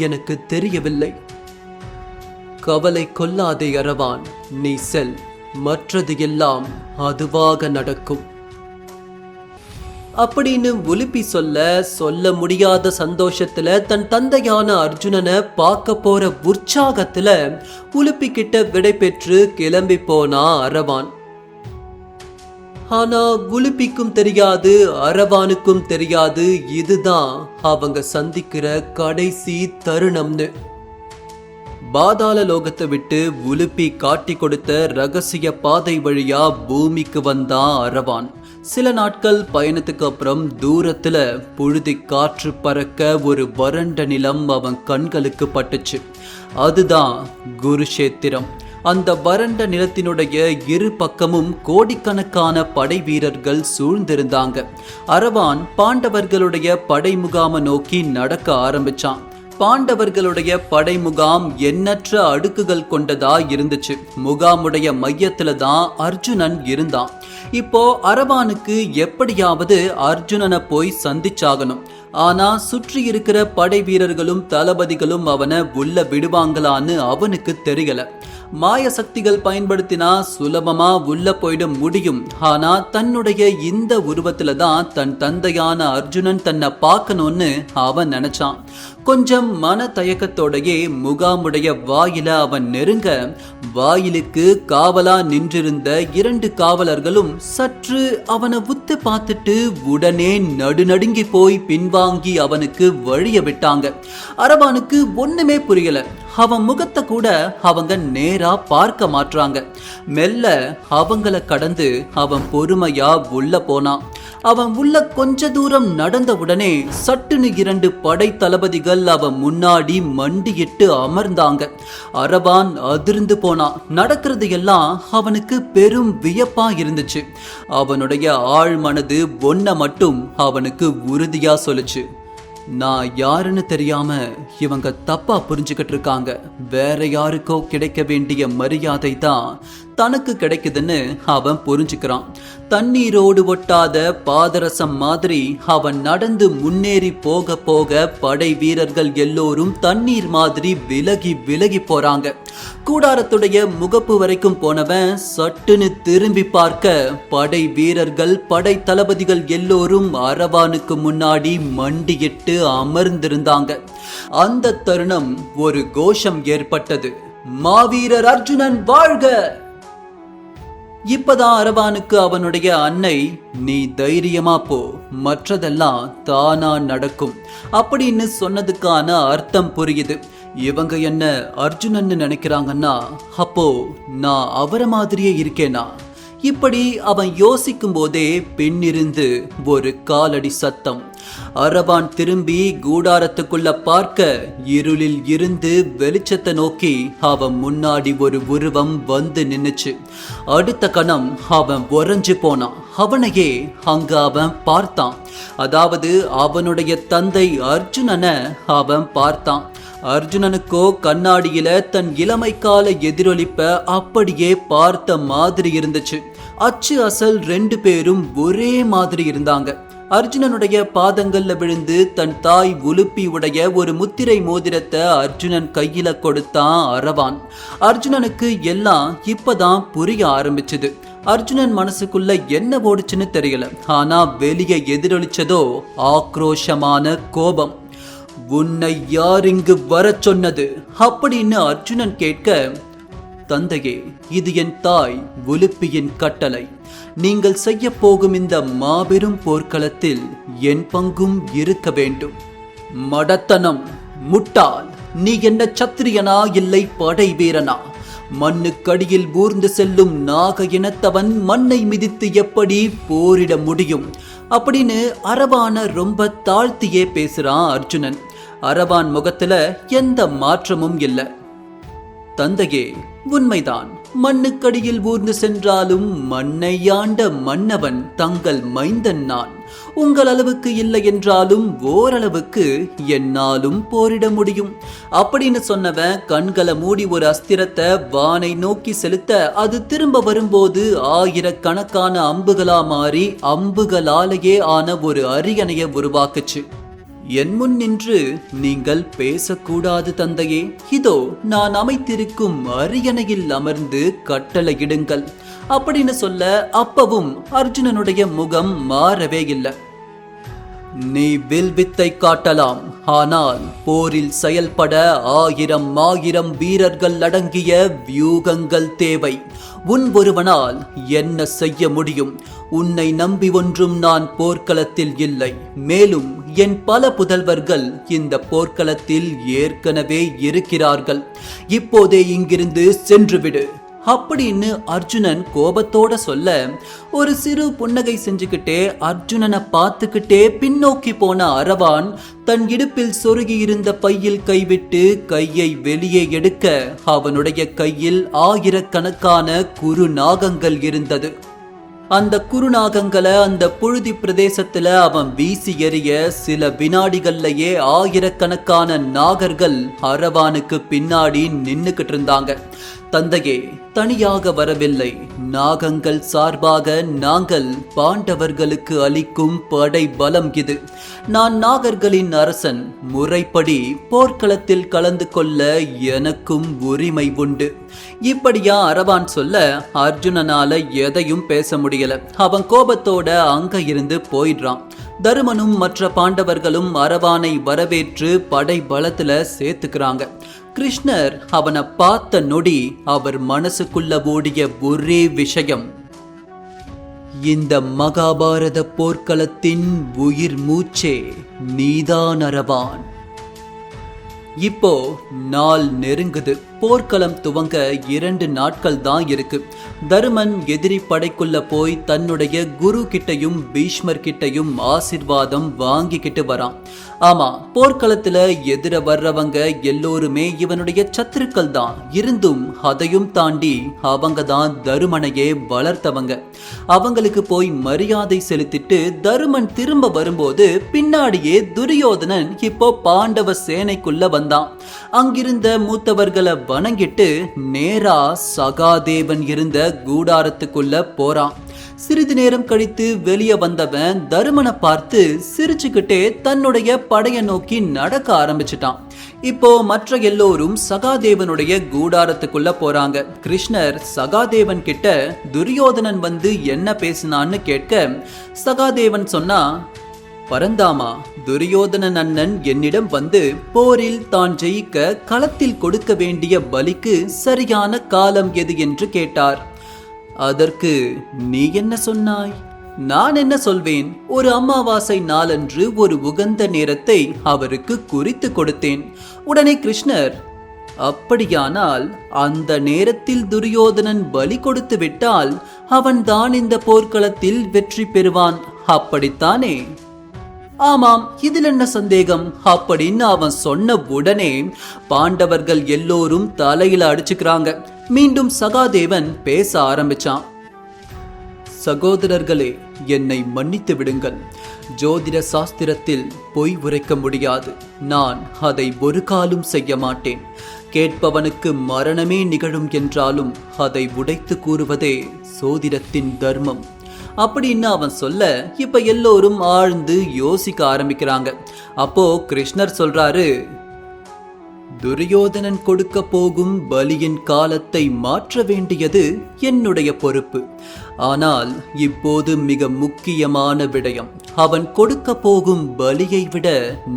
எனக்கு தெரியவில்லை. கவலை கொள்ளாதே அரவான், நீ செல். மற்றது எல்லாம் அதுவாக நடக்கும் அப்படின்னு உலுப்பி சொல்ல முடியாத சந்தோஷத்துல தன் தந்தையான அர்ஜுனனை பார்க்க போற உற்சாகத்துல உலுப்பி கிட்ட விடை பெற்று கிளம்பி போனா அரவான். ஆனா உலுப்பிக்கும் தெரியாது, அரவானுக்கும் தெரியாது இதுதான் அவங்க சந்திக்கிற கடைசி தருணம்னு. பாதாள லோகத்தை விட்டு உலுப்பி காட்டி கொடுத்த ரகசிய பாதை வழியா பூமிக்கு வந்தான் அரவான். சில நாட்கள் பயணத்துக்கு அப்புறம் தூரத்துல புழுதி காற்று பறக்க ஒரு வறண்ட நிலம் அவன் கண்களுக்கு பட்டுச்சு. அதுதான் குருஷேத்திரம். அந்த வறண்ட நிலத்தினுடைய இரு பக்கமும் கோடிக்கணக்கான படை வீரர்கள் சூழ்ந்திருந்தாங்க. அரவான் பாண்டவர்களுடைய படை முகாமை நோக்கி நடக்க ஆரம்பிச்சான். பாண்டவர்களுடைய படை முகாம் எண்ணற்ற அடுக்குகள் கொண்டதா இருந்துச்சு. முகாமுடைய மையத்துல தான் அர்ஜுனன் இருந்தான். இப்போ அரவானுக்கு எப்படியாவது அர்ஜுனனை போய் சந்திச்சாகணும். ஆனா சுற்றி இருக்கிற படை வீரர்களும் தளபதிகளும் அவனை உள்ள விடுவாங்களான்னு அவனுக்கு தெரியல. மாய சக்திகள் பயன்படுத்தினா சுலபமா உள்ள போயிட முடியும். ஆனா தன்னுடைய இந்த உருவத்துல தான் தன் தந்தையான அர்ஜுனன் தன்னை பார்க்கணும்னு அவன் நினைச்சான். கொஞ்சம் மன தயக்கத்தோடையே முகாமுடைய வாயில அவன் நெருங்க, வாயிலுக்கு காவலா நின்றிருந்த 2 காவலர்களும் சற்று அவனை உத்து பார்த்துட்டு உடனே நடுநடுங்கி போய் பின்வாங்கி அவனுக்கு வழிய விட்டாங்க. அரவானுக்கு ஒண்ணுமே புரியல. அவன் முகத்தை கூட அவங்க நேரா பார்க்க மாட்றாங்க. மெல்ல அவங்கள கடந்து அவன் பொறுமையா உள்ள போனான். அவன் உள்ள கொஞ்ச தூரம் நடந்த உடனே சட்டுன்னு 2 படை தளபதிகள் அவன் முன்னாடி மண்டியிட்டு அமர்ந்தாங்க. அரவான் அதிர்ந்து போனான். நடக்கிறது எல்லாம் அவனுக்கு பெரும் வியப்பா இருந்துச்சு. அவனுடைய ஆழ் மனது ஒன்ன மட்டும் அவனுக்கு உறுதியா சொல்லுச்சு, நான் யாருன்னு தெரியாம இவங்க தப்பா புரிஞ்சுக்கிட்டு இருக்காங்க. வேற யாருக்கோ கிடைக்க வேண்டிய மரியாதை தான் தனக்கு கிடைக்குதுன்னு அவன் புரிஞ்சுக்கிறான். தண்ணீரோடு ஒட்டாத பாதரசம் மாதிரி அவன் நடந்து முன்னேறி போக போக படை வீரர்கள் எல்லோரும் தண்ணீர் மாதிரி விலகி விலகி போறாங்க. கூடாரத்துடைய முகப்பு வரைக்கும் போனவன் சட்டுன்னு திரும்பி பார்க்க படை வீரர்கள் படை தளபதிகள் எல்லோரும் அரவானுக்கு முன்னாடி மண்டியிட்டு அமர்ந்திருந்தாங்க. அந்த தருணம் ஒரு கோஷம் ஏற்பட்டது, மாவீரர் அர்ஜுனன் வாழ்க! இப்பதான் அரவானுக்கு அவனுடைய அன்னை, நீ தைரியமா போ, மற்றதெல்லாம் தானா நடக்கும் அப்படின்னு சொன்னதுக்கான அர்த்தம் புரியுது. இவங்க என்ன அர்ஜுனன்னு நினைக்கிறாங்கன்னா அப்போ நான் அவரை மாதிரியே இருக்கேனா? இப்படி அவன் யோசிக்கும் போதே பின்னிருந்து ஒரு காலடி சத்தம். அரவான் திரும்பி கூடாரத்துக்குள்ள பார்க்க இருளில் இருந்து வெளிச்சத்தை நோக்கி அவன் முன்னாடி ஒரு உருவம் வந்து நின்னுச்சு. அடுத்த கணம் அவன் உறைஞ்சு போனான். அவனையே அங்க அவன் பார்த்தான். அதாவது அவனுடைய தந்தை அர்ஜுனனை அவன் பார்த்தான். அர்ஜுனனுக்கோ கண்ணாடியில தன் இளமை கால எதிரொலிப்ப அப்படியே பார்த்த மாதிரி இருந்துச்சு. அச்சு அசல் 2 பேரும் ஒரே மாதிரி இருந்தாங்க. அர்ஜுனனுடைய பாதங்கள்ல விழுந்து தன் தாய் உலுப்பி உடைய ஒரு முத்திரை மோதிரத்தை அர்ஜுனன் கையில கொடுத்தான் அரவான். அர்ஜுனனுக்கு எல்லாம் இப்பதான் புரிய ஆரம்பிச்சது. அர்ஜுனன் மனசுக்குள்ள என்ன ஓடுச்சுன்னு தெரியல. ஆனா வெளியே எதிரொலிச்சதோ ஆக்ரோஷமான கோபம். உன்னை யார் இங்கு வர சொன்னது அப்படின்னு அர்ஜுனன் கேட்க, தந்தையே, இது என் தாய் உலுப்பியின் கட்டளை. நீங்கள் செய்ய போகும் இந்த மாபெரும் போர்க்களத்தில் என் பங்கும் இருக்க வேண்டும். மடத்தனம், முட்டாள், நீ என்ன சத்திரியனா இல்லை படை வீரனா? மண்ணுக்கடியில் ஊர்ந்து செல்லும் நாக இனத்தவன் மண்ணை மிதித்து எப்படி போரிட முடியும் அப்படின்னு அரவான ரொம்ப தாழ்த்தியே பேசுறான் அர்ஜுனன். அரவான் முகத்துல எந்த மாற்றமும் இல்லை. தந்தையே, உண்மைதான். மண்ணுக்கடியில் ஊர்ந்து சென்றாலும் மண்ணை ஆண்ட மன்னவன் தங்கள் மைந்தன் நான். உங்கள் அளவுக்கு இல்லை என்றாலும் ஓரளவுக்கு என்னாலும் போரிட முடியும் அப்படின்னு சொன்னவன் கண்களை மூடி ஒரு அஸ்திரத்தை வானை நோக்கி செலுத்த அது திரும்ப வரும்போது ஆயிரக்கணக்கான அம்புகளா மாறி அம்புகளாலேயே ஆன ஒரு அரியணையை உருவாக்குச்சு. என் முன் நின்று நீங்கள் பேசக்கூடாது தந்தையே. இதோ நான் அமைத்திருக்கும் அரியணையில் அமர்ந்து கட்டளையிடுங்கள் அப்படின்னு சொல்ல அப்பவும் அர்ஜுனனுடைய முகம் மாறவே இல்லை. நீ வில்வித்தை காட்டலாம், ஆனால் போரில் செயல்பட ஆயிரம் வீரர்கள் அடங்கிய வியூகங்கள் தேவை. உன் ஒருவனால் என்ன செய்ய முடியும்? உன்னை நம்பி ஒன்றும் நான் போர்க்களத்தில் இல்லை. மேலும் என் பல புதல்வர்கள் இந்த போர்க்களத்தில் ஏற்கனவே இருக்கிறார்கள். இப்போதே இங்கிருந்து சென்றுவிடு அப்படின்னு அர்ஜுனன் கோபத்தோட சொல்ல, ஒரு சிறு புன்னகை செஞ்சுக்கிட்டே அர்ஜுனனை பார்த்துக்கிட்டே பின்னோக்கி போன அரவான் தன் இடுப்பில் சொருகி இருந்த பையில் கைவிட்டு கையை வெளியே எடுக்க அவனுடைய கையில் ஆயிரக்கணக்கான குறுநாகங்கள் இருந்தது. அந்த குறுநாகங்களை அந்த புழுதி பிரதேசத்துல அவன் வீசி எறிய சில வினாடிகள்லயே ஆயிரக்கணக்கான நாகர்கள் அரவானுக்கு பின்னாடி நின்னுக்கிட்டு இருந்தாங்க. தந்தையே, தனியாக வரவில்லை. நாகங்கள் சார்பாக நாங்கள் பாண்டவர்களுக்கு அளிக்கும் படை பலம் இது. நான் நாகர்களின் அரசன். முறைப்படி போர்க்களத்தில் கலந்து கொள்ள எனக்கும் உரிமை உண்டு. இப்படியா அரவான் சொல்ல அர்ஜுனனால எதையும் பேச முடியல. அவன் கோபத்தோட அங்க இருந்து போயிடுறான். தருமனும் மற்ற பாண்டவர்களும் அரவானை வரவேற்று படை பலத்துல சேர்த்துக்கிறாங்க. கிருஷ்ணர் அவனை பார்த்த நொடி அவர் மனசுக்குள்ள ஓடிய ஒரே விஷயம், இந்த மகாபாரத போர்க்களத்தின் உயிர் மூச்சே நீதான் அரவான். இப்போ நாள் நெருங்குது. போர்க்களம் துவங்க 2 நாட்கள் தான் இருக்கு. தருமன் எதிரி படைக்குள்ள போய் தன்னுடைய குரு கிட்டையும் பீஷ்மர் கிட்டையும் ஆசிர்வாதம் வாங்கிக்கிட்டு வரான். ஆமா, போர்க்களத்துல எதிர வர்றவங்க எல்லோருமே இவனுடைய சத்துருக்கள் தான். இருந்தும் அதையும் தாண்டி அவங்க தான் தருமனையே வளர்த்தவங்க. அவங்களுக்கு போய் மரியாதை செலுத்திட்டு தருமன் திரும்ப வரும்போது பின்னாடியே துரியோதனன் இப்போ பாண்டவ சேனைக்குள்ள வந்தான். அங்கிருந்த மூத்தவர்களை வணங்கிட்டு நேரா சகாதேவன் இருந்த கூடாரத்துக்குள்ள போறான். சிறிது நேரம் கழித்து வெளியே வந்தவன் தருமனை பார்த்து சிரிச்சுக்கிட்டே தன்னுடைய படைய நோக்கி நடக்க ஆரம்பிச்சிட்டான். இப்போ மற்ற எல்லோரும் சகாதேவனுடைய கூடாரத்துக்குள்ள போறாங்க. கிருஷ்ணர் சகாதேவன் கிட்ட துரியோதனன் வந்து என்ன பேசினான்னு கேட்க சகாதேவன் சொன்னா, பரந்தாமா, துரியோதனன் அண்ணன் என்னிடம் வந்து போரில் தான் ஜெயிக்க களத்தில் கொடுக்க வேண்டிய பலிக்கு சரியான காலம் எது என்று கேட்டார். அதற்கு நீ என்ன சொன்னாய்? நான் என்ன சொல்வேன்? ஒரு அமாவாசை நாளன்று ஒரு உகந்த நேரத்தை அவருக்கு குறித்து கொடுத்தேன். உடனே கிருஷ்ணர், அப்படியானால் அந்த நேரத்தில் துரியோதனன் பலி கொடுத்து விட்டால் அவன்தான் இந்த போர்க்களத்தில் வெற்றி பெறுவான், அப்படித்தானே? ஆமாம், இதில் என்ன சந்தேகம் அப்படின்னு அவன் சொன்ன உடனே பாண்டவர்கள் எல்லோரும் தலையில அடிச்சுக்கிறாங்க. மீண்டும் சகாதேவன் பேச ஆரம்பிச்சான். சகோதரர்களே, என்னை மன்னித்து விடுங்கள். ஜோதிட சாஸ்திரத்தில் பொய் உரைக்க முடியாது. நான் அதை ஒரு காலும் செய்ய மாட்டேன். கேட்பவனுக்கு மரணமே நிகழும் என்றாலும் அதை உடைத்து கூறுவதே சோதிடத்தின் தர்மம் அப்படின்னு அவன் சொல்ல இப்ப எல்லோரும் ஆழ்ந்து யோசிக்க ஆரம்பிக்கிறாங்க. அப்போ கிருஷ்ணர் சொல்றாரு, துரியோதனன் கொடுக்க போகும் பலியின் காலத்தை மாற்ற வேண்டியது என்னுடைய பொறுப்பு. ஆனால் இப்போது மிக முக்கியமான விடயம், அவன் கொடுக்க போகும் பலியை விட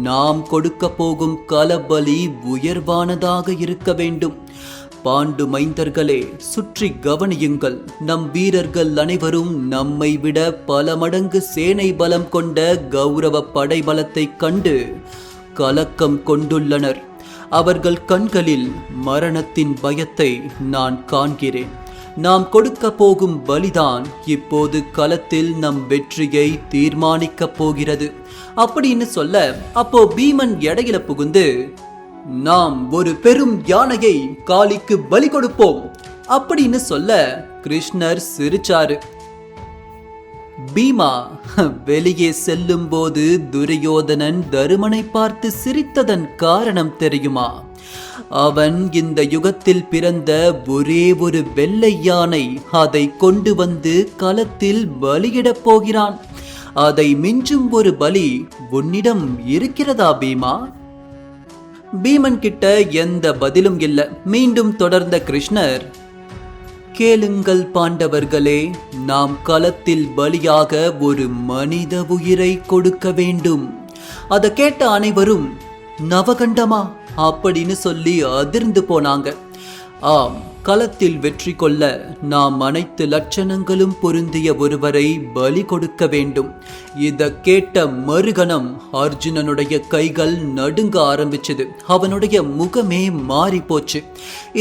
நாம் கொடுக்க போகும் கலபலி உயர்வானதாக இருக்க வேண்டும். பாண்டு மைந்தர்களே, சுற்றி கவனியுங்கள். நம் வீரர்கள் அனைவரும் நம்மை விட பல மடங்கு சேனை பலம் கொண்ட கௌரவ படைபலத்தை கண்டு கலக்கம் கொண்டுள்ளனர். அவர்கள் கண்களில் மரணத்தின் பயத்தை நான் காண்கிறேன். நாம் கொடுக்க போகும் பலிதான் இப்போது களத்தில் நம் வெற்றியை தீர்மானிக்கப் போகிறது அப்படின்னு சொல்ல, அப்போ பீமன் இடையில புகுந்து, நாம் ஒரு பெரும் யானையை காளிக்கு பலி கொடுப்போம் அப்படின்னு சொல்ல கிருஷ்ணர் சிரிச்சாரு. பீமா வெளியே செல்லும் போது துரியோதனன் தருமனை பார்த்து சிரித்ததன் காரணம் தெரியுமா? அவன் இந்த யுகத்தில் பிறந்த ஒரே ஒரு வெள்ளை யானை, அதை கொண்டு வந்து களத்தில் பலியிடப் போகிறான். அதை மிஞ்சும் ஒரு பலி உன்னிடம் இருக்கிறதா பீமா? பீமன் கிட்ட எந்த பதிலும் இல்ல. மீண்டும் தொடர்ந்த கிருஷ்ணர், கேளுங்கள் பாண்டவர்களே, நாம் களத்தில் பலியாக ஒரு மனித உயிரை கொடுக்க வேண்டும். அதை கேட்ட அனைவரும் நவகண்டமா அப்படின்னு சொல்லி அதிர்ந்து போனாங்க. ஆம், களத்தில் வெற்றி கொள்ள நாம் அனைத்து லட்சணங்களும் பொருந்திய ஒருவரை பலி கொடுக்க வேண்டும். இத கேட்ட மறுகணம் அர்ஜுனனுடைய கைகள் நடுங்க ஆரம்பிச்சது. அவனுடைய முகமே மாறி போச்சு.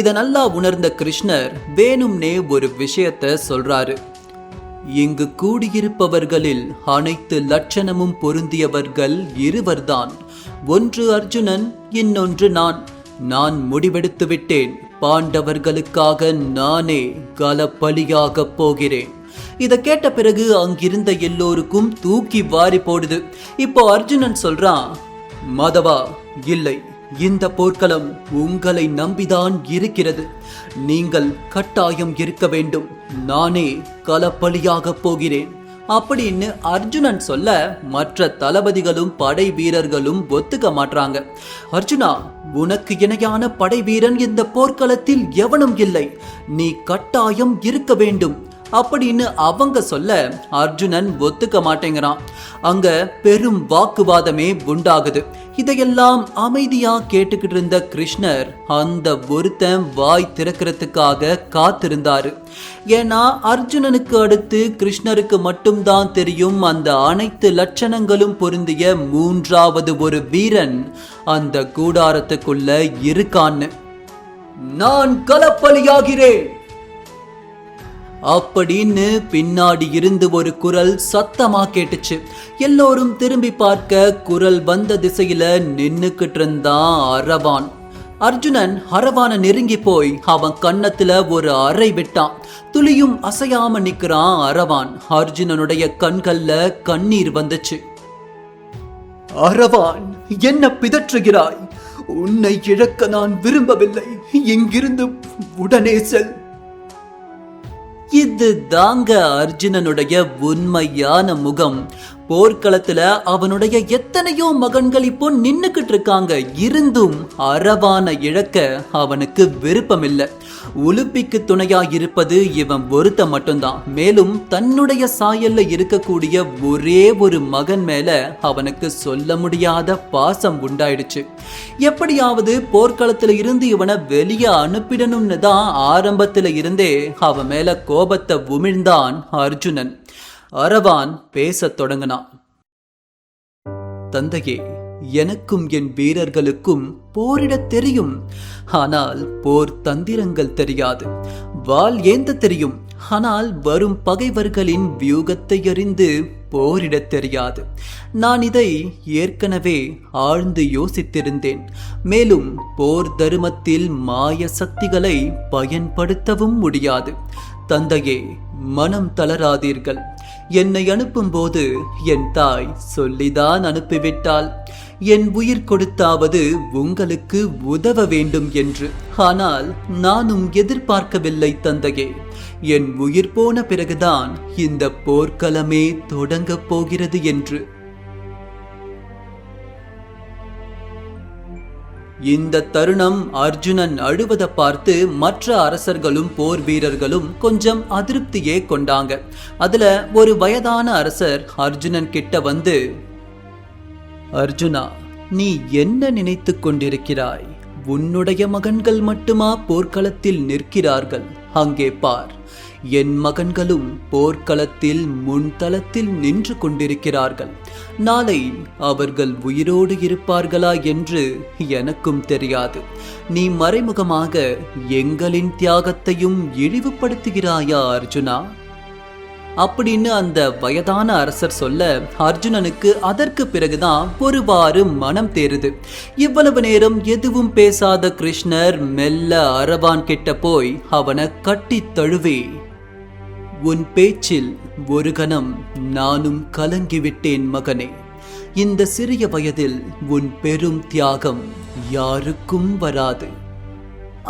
இத நல்லா உணர்ந்த கிருஷ்ணர் வேணும்னே ஒரு விஷயத்த சொல்றாரு. இங்கு கூடியிருப்பவர்களில் அனைத்து லட்சணமும் பொருந்தியவர்கள் இருவர்தான். ஒன்று அர்ஜுனன், இன்னொன்று நான். நான் முடிவெடுத்து விட்டேன். பாண்டவர்களுக்காக நானே கலபலியாக போகிறேன். இத கேட்ட பிறகு அங்கிருந்த எல்லோருக்கும் தூக்கி வாரி போடுது. இப்போ அர்ஜுனன் சொல்றான், மாதவா, இல்லை, இந்த போர்க்களம் உங்களை நம்பிதான் இருக்கிறது. நீங்கள் கட்டாயம் இருக்க வேண்டும். நானே கலபலியாக போகிறேன் அப்படின்னு அர்ஜுனன் சொல்ல, மற்ற தளபதிகளும் படை வீரர்களும் ஒத்துக்க மாட்டாங்க. அர்ஜுனா, உனக்கு இணையான படை வீரன் இந்த போர்க்களத்தில் எவனும் இல்லை. நீ கட்டாயம் இருக்க வேண்டும் அப்படின்னு அவங்க சொல்ல அர்ஜுனன் ஒத்துக்க மாட்டேங்கிறான். அங்க பெரும் வாக்குவாதமே உண்டாகுது. இதையெல்லாம் அமைதியா கேட்டுக்கிட்டு இருந்த கிருஷ்ணர் அந்த ஒருத்தன் வாய் திறக்கிறதுக்காக காத்திருந்தாரு. ஏன்னா அர்ஜுனனுக்கு அடுத்து கிருஷ்ணருக்கு மட்டும்தான் தெரியும் அந்த அனைத்து லட்சணங்களும் பொருந்திய மூன்றாவது ஒரு வீரன் அந்த கூடாரத்துக்குள்ள இருக்கான்னு. நான் கலப்பலியாகிறேன் அப்படின்னு பின்னாடி இருந்து ஒரு குரல் சத்தமா கேட்டுச்சு. எல்லோரும் திரும்பி பார்க்க குரல் வந்த திசையில நின்னுக்கிட்டு இருந்தான் அரவான். அர்ஜுனன் அரவான நெருங்கி போய் அவன் கன்னத்துல ஒரு அறை விட்டான். துளியும் அசையாம நிக்கிறான் அரவான். அர்ஜுனனுடைய கண்கள்ல கண்ணீர் வந்துச்சு. அரவான், என்ன பிதற்றுகிறாய்? உன்னை இழக்க நான் விரும்பவில்லை. இங்கிருந்து உடனே செல். இது தாங்க அர்ஜுனனுடைய உண்மையான முகம். போர்க்களத்துல அவனுடைய எத்தனையோ மகன்கள் இப்போ நின்னுக்கிட்டு இருக்காங்க. இருந்தும் அரவான இழக்க அவனுக்கு விருப்பம் இல்லை. உலுப்பிக்கு துணையா இருப்பது இவன் ஒருத்த மட்டும்தான். மேலும் தன்னுடைய சாயல்ல இருக்கக்கூடிய ஒரே ஒரு மகன் மேல அவனுக்கு சொல்ல முடியாத பாசம் உண்டாயிடுச்சு. எப்படியாவது போர்க்களத்துல இருந்து இவனை வெளியே அனுப்பிடணும்னு தான் ஆரம்பத்துல இருந்தே அவன் மேல கோபத்தை உமிழ்ந்தான் அர்ஜுனன். அரவான் பேசத் தொடங்கினான். தந்தையே, எனக்கும் என் வீரர்களுக்கும் போரிடத் தெரியும். ஆனால் போர் தந்திரங்கள் தெரியாது. வாள் ஏந்த தெரியும். ஆனால் வரும் பகைவர்களின் வியூகத்தை அறிந்து போரிடத் தெரியாது. நான் இதை ஏற்கனவே ஆழ்ந்து யோசித்திருந்தேன். மேலும் போர் தருமத்தில் மாய சக்திகளை பயன்படுத்தவும் முடியாது. தந்தையே, மனம் தளராதீர்கள். என்னை அனுப்பும்போது என் தாய் சொல்லிதான் அனுப்பிவிட்டாள். என் உயிர் கொடுத்தாவது உங்களுக்கு உதவ வேண்டும் என்று. ஆனால் நானும் எதிர்பார்க்கவில்லை தந்தையே. என் உயிர் போன பிறகுதான் இந்த போர்க்களமே தொடங்கப் போகிறது என்று. இந்த தருணம் அர்ஜுனன் அழுவதை பார்த்து மற்ற அரசர்களும் போர் வீரர்களும் கொஞ்சம் அதிருப்தியே கொண்டாங்க. அதுல ஒரு வயதான அரசர் அர்ஜுனன் கிட்ட வந்து, அர்ஜுனா, நீ என்ன நினைத்து கொண்டிருக்கிறாய்? உன்னுடைய மகன்கள் மட்டுமா போர்க்களத்தில் நிற்கிறார்கள்? அங்கே பார், என் மகன்களும் போர்க்களத்தில் முன்தளத்தில் நின்று கொண்டிருக்கிறார்கள். நாளை அவர்கள் உயிரோடு இருப்பார்களா என்று எனக்கும் தெரியாது. நீ மறைமுகமாக எங்களின் தியாகத்தையும் இழிவுபடுத்துகிறாயா அர்ஜுனா? அப்படின்னு அந்த வயதான அரசர் சொல்ல அர்ஜுனனுக்கு அதற்கு பிறகுதான் ஒருவாறு மனம் தேறுது. இவ்வளவு நேரம் எதுவும் பேசாத கிருஷ்ணர் மெல்ல அரவான் கிட்ட போய் அவனை கட்டி தழுவி, உன் பேச்சில் ஒரு கணம் நானும் கலங்கிவிட்டேன் மகனே. இந்த சிறிய வயதில் உன் பெரும் தியாகம் யாருக்கும் வராது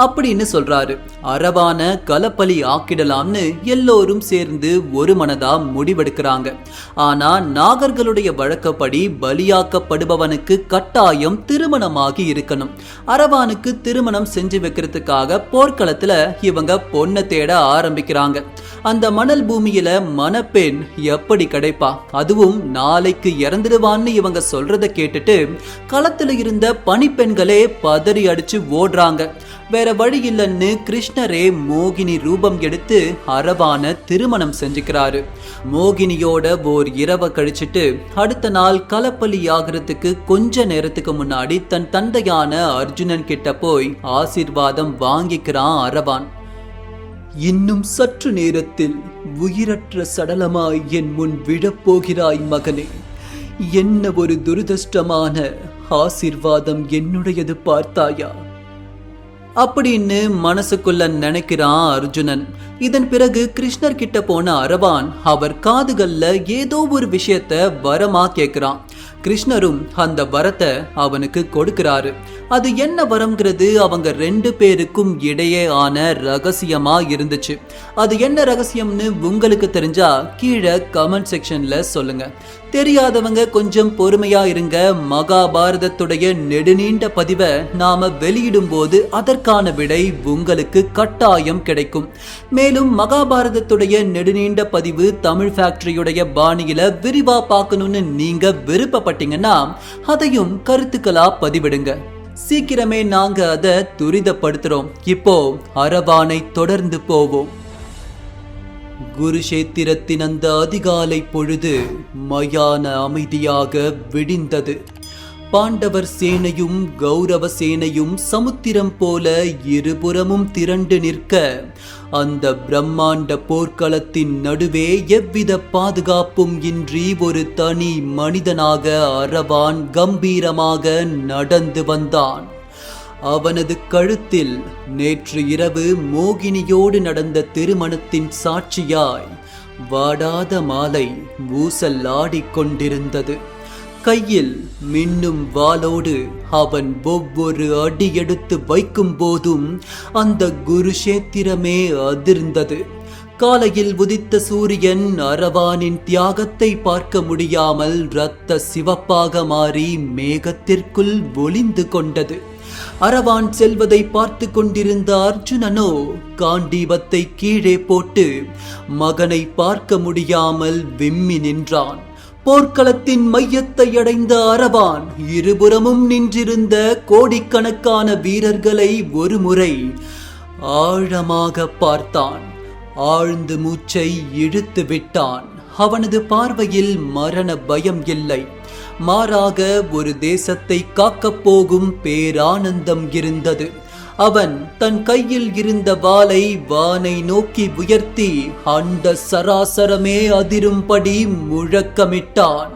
அப்படின்னு சொல்றாரு. அரவான கலப்பலி ஆக்கிடலாம்னு எல்லோரும் சேர்ந்து ஒரு மனதா முடிவெடுக்கிறாங்க. ஆனா நாகர்களுடைய வழக்கப்படி பலியாக்கப்படுபவனுக்கு கட்டாயம் திருமணமாகி இருக்கணும். அரவானுக்கு திருமணம் செஞ்சு வைக்கிறதுக்காக போர்க்களத்துல இவங்க பொண்ணை தேட ஆரம்பிக்கிறாங்க. அந்த மணல் பூமியில மணப்பெண் எப்படி கிடைப்பா? அதுவும் நாளைக்கு இறந்துடுவான்னு இவங்க சொல்றத கேட்டுட்டு களத்துல இருந்த பணிப்பெண்களே பதறி அடிச்சு ஓடுறாங்க. வேற வழி இல்லைன்னு கிருஷ்ணரே மோகினி ரூபம் எடுத்து அரவான திருமணம் செஞ்சுக்கிறாரு. மோகினியோட ஓர் இரவை கழிச்சிட்டு அடுத்த நாள் கலப்பலி ஆகிறதுக்கு கொஞ்ச நேரத்துக்கு முன்னாடி தன் தந்தையான அர்ஜுனன் கிட்ட போய் ஆசீர்வாதம் வாங்கிக்கிறான் அரவான். இன்னும் சற்று நேரத்தில் உயிரற்ற சடலமாய் என் முன் விழப்போகிறாய் மகனே. என்ன ஒரு துரதிர்ஷ்டமான ஆசீர்வாதம் என்னுடையது பார்த்தாயா அப்படின்னு மனசுக்குள்ள நினைக்கிறான் அர்ஜுனன். இதன் பிறகு கிருஷ்ணர் கிட்ட போன அரவான் அவர் காதுகள்ல ஏதோ ஒரு விஷயத்த வரமா கேட்கிறான். கிருஷ்ணரும் அந்த வரத்தை அவனுக்கு கொடுக்கிறாரு. அது என்ன வரம்ங்கிறது அவங்க ரெண்டு பேருக்கும் இடையே ஆன ரகசியமா இருந்துச்சு. அது என்ன ரகசியம்னு உங்களுக்கு தெரிஞ்சா கீழே கமெண்ட் செக்ஷன்ல சொல்லுங்க. தெரியாதவங்க கொஞ்சம் பொறுமையா இருங்க. மகாபாரதத்துடைய நெடுநீண்ட பதிவை நாம வெளியிடும் போது அதற்கான விடை உங்களுக்கு கட்டாயம் கிடைக்கும். மேலும் மகாபாரதத்துடைய நெடுநீண்ட பதிவு தமிழ் ஃபேக்டரியுடைய பாணியில விரிவா பார்க்கணும்னு நீங்க விருப்பப்பட்டீங்கன்னா அதையும் கருத்துக்களா பதிவிடுங்க. சீக்கிரமே நாங்க அதை துரிதப்படுத்துறோம். இப்போ அரவானை தொடர்ந்து போவோம். குருஷேத்திரத்தின் அந்த அதிகாலை பொழுது மயான அமைதியாக விடிந்தது. பாண்டவர் சேனையும் கௌரவ சேனையும் சமுத்திரம் போல இருபுறமும் திரண்டு நிற்க அந்த பிரம்மாண்ட போர்க்களத்தின் நடுவே எவ்வித பாதுகாப்பும் இன்றி ஒரு தனி மனிதனாக அரவான் கம்பீரமாக நடந்து வந்தான். அவனது கழுத்தில் நேற்று இரவு மோகினியோடு நடந்த திருமணத்தின் சாட்சியாய் வாடாத மாலை ஊசலாடிக் கொண்டிருந்தது. கையில் மின்னும் வாளோடு அவன் ஒவ்வொரு அடி எடுத்து வைக்கும் போதும் அந்த குருஷேத்திரமே அதிர்ந்தது. காலையில் உதித்த சூரியன் அரவானின் தியாகத்தை பார்க்க முடியாமல் இரத்த சிவப்பாக மாறி மேகத்திற்குள் ஒளிந்து கொண்டது. அரவான் செல்வதை பார்த்து கொண்டிருந்த அர்ஜுனனோ காண்டீபத்தை கீழே போட்டு மகனை பார்க்க முடியாமல் விம்மி நின்றான். போர்க்களத்தின் மையத்தை அடைந்த அரவான் இருபுறமும் நின்றிருந்த கோடிக்கணக்கான வீரர்களை ஒரு முறை ஆழமாக பார்த்தான். ஆழ்ந்து மூச்சை இழுத்து விட்டான். அவனது பார்வையில் மரண பயம் இல்லை, மாறாக ஒரு தேசத்தை காக்கப் போகும் பேரானந்தம் இருந்தது. அவன் தன் கையில் இருந்த வாளை வானை நோக்கி உயர்த்தி அண்ட சராசரமே அதிரும்படி முழக்கமிட்டான்.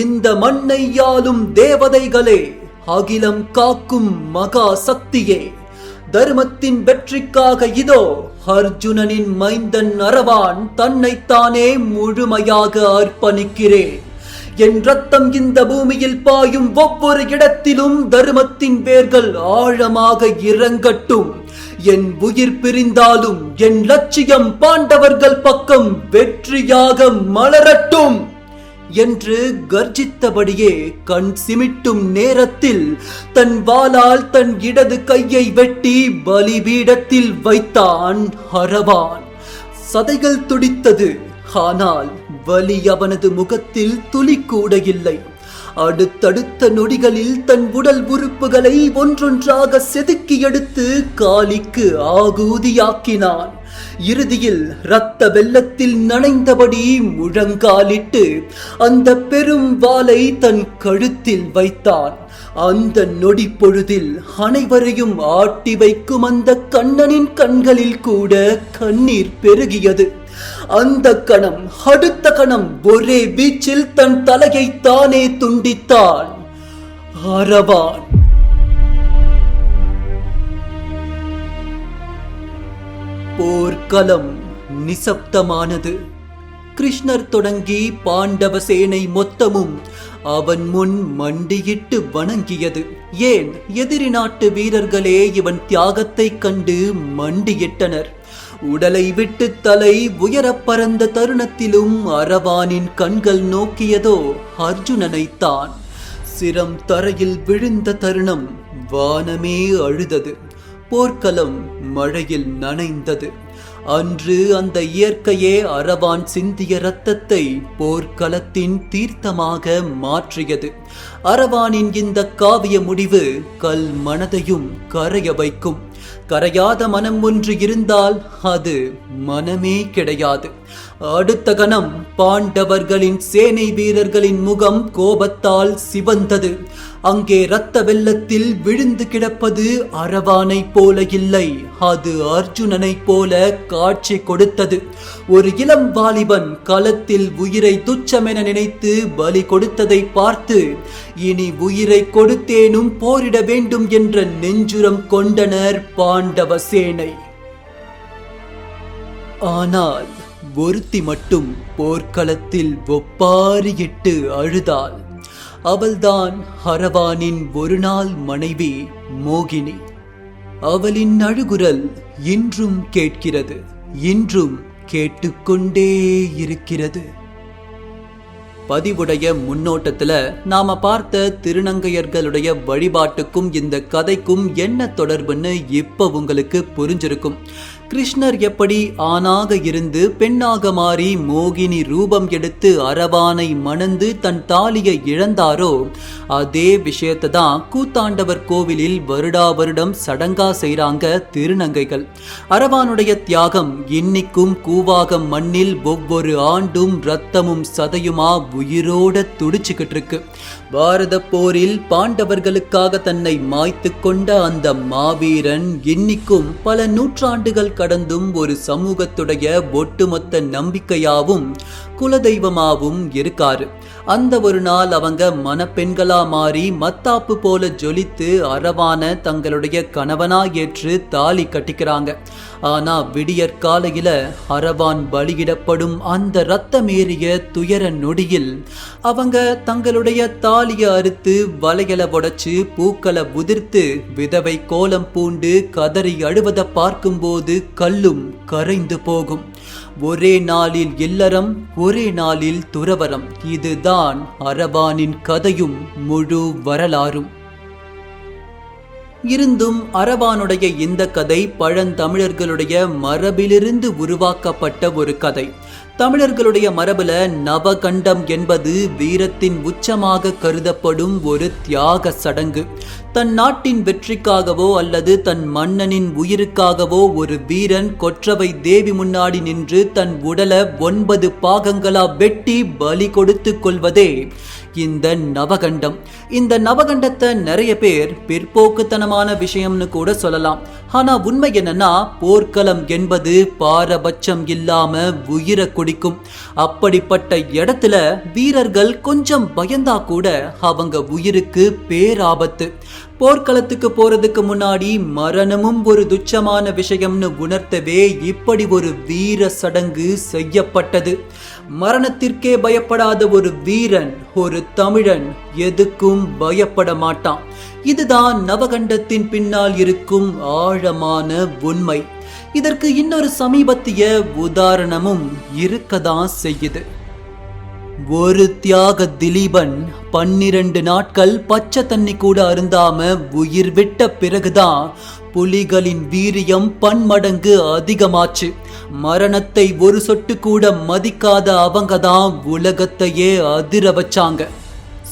இந்த மண்ணை ஆளும் தேவதைகளே, அகிலம் காக்கும் மகா சக்தியே, தர்மத்தின் வெற்றிக்காக இதோ அர்ஜுனனின் மைந்தன் அரவான் தன்னைத்தானே முழுமையாக அர்ப்பணிக்கிறேன். என் ரத்தம் இந்த பூமியில் பாயும் ஒவ்வொரு இடத்திலும் தர்மத்தின் வேர்கள் ஆழமாக இறங்கட்டும். என் உயிர் பிரிந்தாலும் என் லட்சியம் பாண்டவர்கள் பக்கம் வெற்றியாக மலரட்டும் என்று கர்ஜித்தபடியே கண் சிமிட்டும் நேரத்தில் தன் வாளால் தன் இடது கையை வெட்டி பலிபீடத்தில் வைத்தான் அரவான். சதைகள் துடித்தது. ஆனால் வலி அவனது முகத்தில் துளி கூட இல்லை. அடுத்தடுத்த நொடிகளில் தன் உடல் உறுப்புகளை ஒன்றொன்றாக செதுக்கி எடுத்து காளிக்கு ஆகூதியாக்கினான். இறுதியில் இரத்த வெள்ளத்தில் நனைந்தபடி முழங்காலிட்டு அந்த பெரும் வாளை தன் கழுத்தில் வைத்தான். அந்த நொடி பொழுதில் அனைவரையும் ஆட்டி வைக்கும் அந்த கண்ணனின் கண்களில் கூட கண்ணீர் பெருகியது. அந்த கணம் அடுத்த கணம் ஒரே வீச்சில் தன் தலையை தானே துண்டித்தான் அரவான். போர்க்களம் நிசப்தமானது. கிருஷ்ணர் தொடங்கி பாண்டவ சேனை மொத்தமும் அவன் முன் மண்டியிட்டு வணங்கியது. ஏன், எதிரி நாட்டு வீரர்களே இவன் தியாகத்தை கண்டு மண்டியிட்டனர். உடலை விட்டு தலை உயர பறந்த தருணத்திலும் அரவானின் கண்கள் நோக்கியதோ அர்ஜுனனைத்தான். சிரம் தரையில் விழுந்த தருணம் வானமே அழுதது. போர்க்களம் மழையில் நனைந்தது. அன்று அந்த இயற்கையே அரவான் சிந்திய இரத்தத்தை போர்க்களத்தின் தீர்த்தமாக மாற்றியது. அரவானின் இந்த காவிய முடிவு கல் மனதையும் கரைய வைக்கும். கரையாத மனம் ஒன்று இருந்தால் அது மனமே கிடையாது. அடுத்த கணம் பாண்டவர்களின் சேனை வீரர்களின் முகம் கோபத்தால் சிவந்தது. அங்கே இரத்த வெள்ளத்தில் விழுந்து கிடப்பது அரவானை போல இல்லை, அது அர்ஜுனனை போல காட்சி கொடுத்தது. ஒரு இளம் வாலிபன் களத்தில் உயிரை துச்சமென நினைத்து பலி கொடுத்ததை பார்த்து இனி உயிரை கொடுத்தேனும் போரிட வேண்டும் என்ற நெஞ்சுரம் கொண்டனர் பாண்டவ சேனை. ஆனால் ஒருத்தி மட்டும் போர்க்களத்தில் ஒப்பாரியிட்டு அழுதாள். அவள்தான் அரவானின் ஒரு நாள் மனைவி மோகினி. அவளின் அழுகுரல் இன்றும் கேட்கிறது, இன்றும் கேட்டுக்கொண்டே இருக்கிறது. பதிவுடைய முன்னோட்டத்துல நாம பார்த்த திருநங்கையர்களுடைய வழிபாட்டுக்கும் இந்த கதைக்கும் என்ன தொடர்புன்னு இப்ப உங்களுக்கு புரிஞ்சிருக்கும். கிருஷ்ணர் எப்படி ஆணாக இருந்து பெண்ணாக மாறி மோகினி ரூபம் எடுத்து அரவானை மணந்து தன் தாலியை இழந்தாரோ அதே விஷயத்தை தான் கூத்தாண்டவர் கோவிலில் வருடா வருடம் சடங்கா செய்றாங்க திருநங்கைகள். அரவானுடைய தியாகம் இன்னிக்கும் கூவாகம் மண்ணில் ஒவ்வொரு ஆண்டும் ரத்தமும் சதையுமா உயிரோட துடிச்சுக்கிட்டு இருக்கு. பாரத போரில் பாண்டவர்களுக்காக தன்னை மாய்த்து கொண்ட அந்த மாவீரன் இன்னிக்கும் பல நூற்றாண்டுகள் கடந்தும் ஒரு சமூகத்துடைய ஒட்டுமொத்த நம்பிக்கையாவும் குலதெய்வமாவும் இருக்காரு. அந்த ஒரு நாள் அவங்க மணப்பெண்களா மாறி மத்தாப்பு போல ஜொலித்து அரவான தங்களுடைய கணவனா ஏற்று தாலி கட்டிக்கிறாங்க. ஆனா விடியற் காலையில அரவான் பலியிடப்படும் அந்த ரத்தமேறிய துயர நொடியில் அவங்க தங்களுடைய தாலியை அறுத்து வளையல உடைச்சு பூக்களை உதிர்த்து விதவை கோலம் பூண்டு கதறி அழுவதை பார்க்கும்போது கல்லும் கரைந்து போகும். ஒரே நாளில் இல்லறம், ஒரே நாளில் துறவரம். இதுதான் அரவானின் கதையும் முழு வரலாறும். இருந்தும் அரவானுடைய இந்த கதை பழந்தமிழர்களுடைய மரபிலிருந்து உருவாக்கப்பட்ட ஒரு கதை. தமிழர்களுடைய மரபுல நவகண்டம் என்பது வீரத்தின் உச்சமாக கருதப்படும் ஒரு தியாக சடங்கு. தன் நாட்டின் வெற்றிக்காகவோ அல்லது தன் மன்னனின் உயிருக்காகவோ ஒரு வீரன் கொற்றவை தேவி முன்னாடி நின்று தன் உடலை 9 பாகங்களா வெட்டி பலி கொடுத்து கொள்வதே இந்த நவகண்டம். இந்த நவகண்டத்தை நிறைய பேர் பிற்போக்குத்தனமான விஷயம்னு கூட சொல்லலாம். ஆனா உண்மை என்னன்னா, போர்க்களம் என்பது பாரபட்சம் இல்லாம உயிரை குடிக்கும். அப்படிப்பட்ட இடத்துல வீரர்கள் கொஞ்சம் பயந்தா கூட அவங்க உயிருக்கு பேராபத்து. போர்க்களத்துக்கு போறதுக்கு முன்னாடி மரணமும் ஒரு துச்சமான விஷயம்னு உணர்த்தவே இப்படி ஒரு வீர சடங்கு செய்யப்பட்டது. மரணத்திற்கே பயப்படாத ஒரு வீரன், ஒரு தமிழன் எதுக்கும் பயப்பட மாட்டான். இதுதான் நவகண்டத்தின் பின்னால் இருக்கும் ஆழமான உண்மை. இதற்கு இன்னொரு சமீபத்திய உதாரணமும் இருக்கதான் செய்யுது. ஒரு தியாக திலீபன் 12 நாட்கள் பச்சை தண்ணி கூட அருந்தாம உயிர் விட்ட பிறகுதான் புலிகளின் வீரியம் பன்மடங்கு அதிகமாச்சு. மரணத்தை ஒரு சொட்டு கூட மதிக்காத அவங்க தான் உலகத்தையே அதிர வச்சாங்க.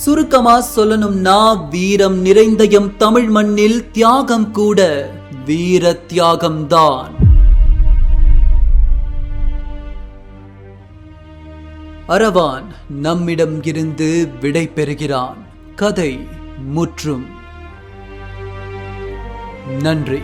சுருக்கமா சொல்லணும்னா, வீரம் நிறைந்த எம் தமிழ் மண்ணில் தியாகம் கூட வீர தியாகம்தான். அரவான் நம்மிடம் இருந்து விடை பெறுகிறான். கதை முற்றும். நன்றி.